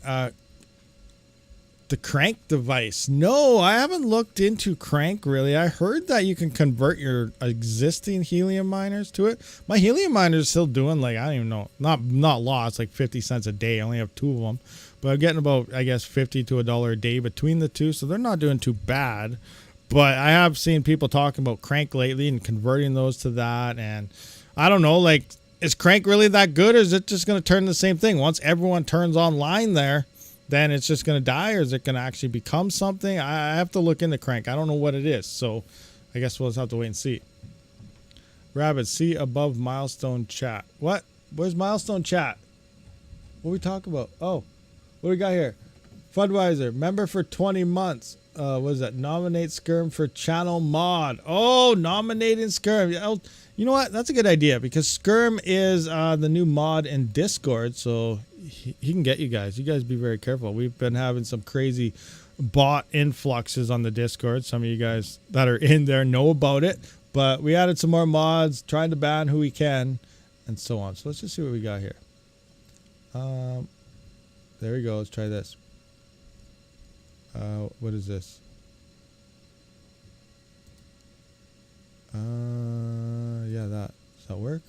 the crank device? No, I haven't looked into crank really. I heard that you can convert your existing helium miners to it. My helium miner is still doing like, I don't even know, not lost, like 50 cents a day. I only have 2 of them, but I'm getting about, I guess, 50 to $1 a day between the two, so they're not doing too bad. But I have seen people talking about crank lately and converting those to that, and I don't know, like, is crank really that good, or is it just going to turn the same thing? Once everyone turns online there, then it's just going to die, or is it going to actually become something? I have to look into crank. I don't know what it is, so I guess we'll just have to wait and see. Rabid, see above milestone chat. What? Where's milestone chat? What are we talking about? Oh, what do we got here? Fundwiser, member for 20 months. What is that? Nominate Skirm for channel mod. Oh, nominating Skirm. You know what? That's a good idea, because Skirm is the new mod in Discord, so he can get you guys. You guys be very careful. We've been having some crazy bot influxes on the Discord. Some of you guys that are in there know about it, but we added some more mods, trying to ban who we can, and so on. So let's just see what we got here. There we go. Let's try this. What is this? Yeah, that. Does that work?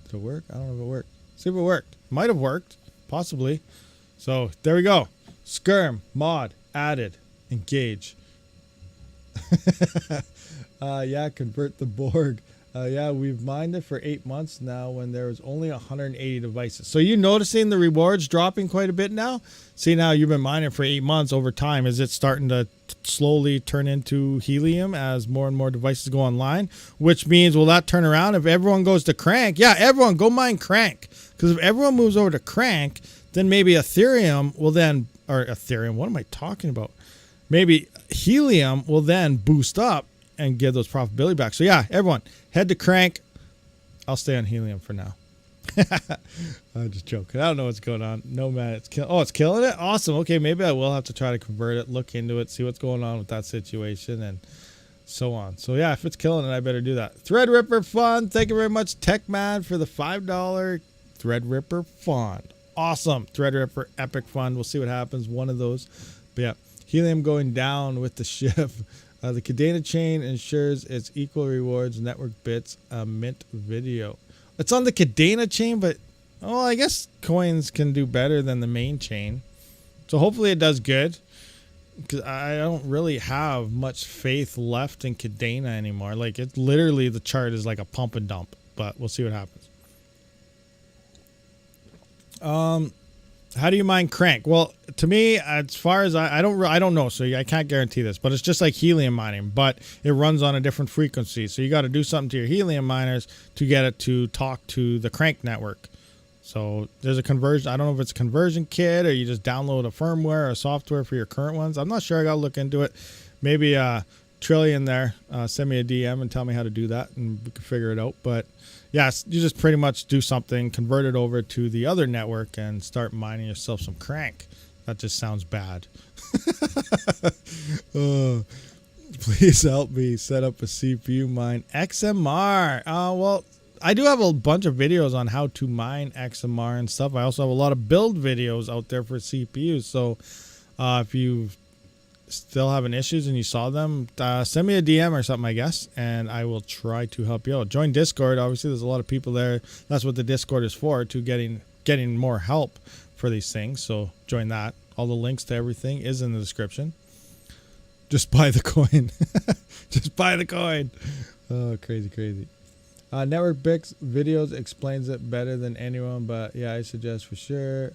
Did it work? I don't know if it worked. See if it worked. Might have worked. Possibly. So, there we go. Skirm, mod, added, engage. Yeah, convert the Borg. Yeah, we've mined it for 8 months now when there was only 180 devices. So you noticing the rewards dropping quite a bit now? See, now you've been mining for 8 months. Over time, is it starting to slowly turn into helium as more and more devices go online? Which means, will that turn around if everyone goes to crank? Yeah, everyone go mine crank. Because if everyone moves over to crank, then maybe Ethereum will then, or Ethereum, what am I talking about? Maybe helium will then boost up and give those profitability back. So yeah, everyone head to crank. I'll stay on helium for now. I'm just joking. I don't know what's going on. No, man, it's it's killing it. Awesome. Okay, maybe I will have to try to convert it, look into it, see what's going on with that situation, and so on. So yeah, if it's killing it, I better do that. Threadripper Fund. Thank you very much, TechMad, for the $5 Threadripper Fund. Awesome. Threadripper Epic Fund. We'll see what happens. One of those. But yeah, helium going down with the shift. The Cadena chain ensures its equal rewards network bits mint video. It's on the Cadena chain, but I guess coins can do better than the main chain. So hopefully it does good, because I don't really have much faith left in Cadena anymore. Like, it's literally, the chart is like a pump and dump, but we'll see what happens. How do you mine crank? Well, to me, as far as I don't know, so I can't guarantee this, but it's just like helium mining, but it runs on a different frequency. So you got to do something to your helium miners to get it to talk to the crank network. So there's a conversion. I don't know if it's a conversion kit, or you just download a firmware or software for your current ones. I'm not sure. I got to look into it. Maybe Trillion there, send me a DM and tell me how to do that, and we can figure it out. But yes, you just pretty much do something, convert it over to the other network, and start mining yourself some crank. That just sounds bad. Please help me set up a CPU mine XMR. Well, I do have a bunch of videos on how to mine XMR and stuff. I also have a lot of build videos out there for CPUs. So if you still having issues and you saw them, send me a DM or something, I guess, and I will try to help you out. Join Discord. Obviously, there's a lot of people there. That's what the Discord is for, to getting more help for these things. So join that. All the links to everything is in the description. Just buy the coin. Just buy the coin. Oh, crazy, crazy. Network Bix videos explains it better than anyone, but yeah, I suggest for sure.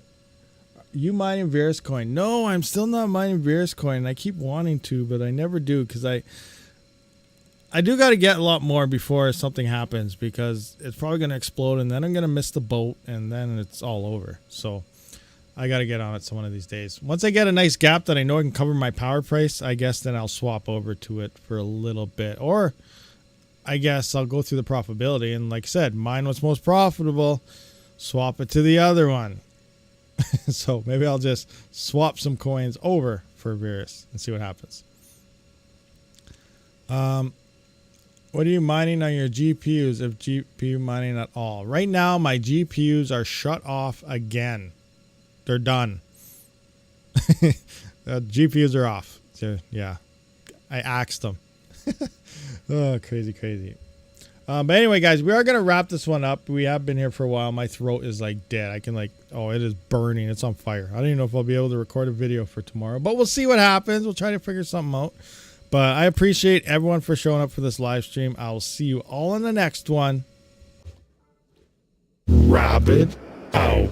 You mining Virus coin? No, I'm still not mining Virus coin. I keep wanting to, but I never do because I do got to get a lot more before something happens, because it's probably going to explode and then I'm going to miss the boat and then it's all over. So I got to get on it some one of these days. Once I get a nice gap that I know I can cover my power price, I guess then I'll swap over to it for a little bit. Or I guess I'll go through the profitability and, like I said, mine what's most profitable, swap it to the other one. So maybe I'll just swap some coins over for Virus and see what happens. What are you mining on your GPUs, if GPU mining at all? Right now, my GPUs are shut off again. They're done. GPUs are off. So, yeah, I axed them. Oh, crazy, crazy. But anyway, guys, we are going to wrap this one up. We have been here for a while. My throat is like dead. I can oh, it is burning. It's on fire. I don't even know if I'll be able to record a video for tomorrow, but we'll see what happens. We'll try to figure something out. But I appreciate everyone for showing up for this live stream. I will see you all in the next one. Rabid out.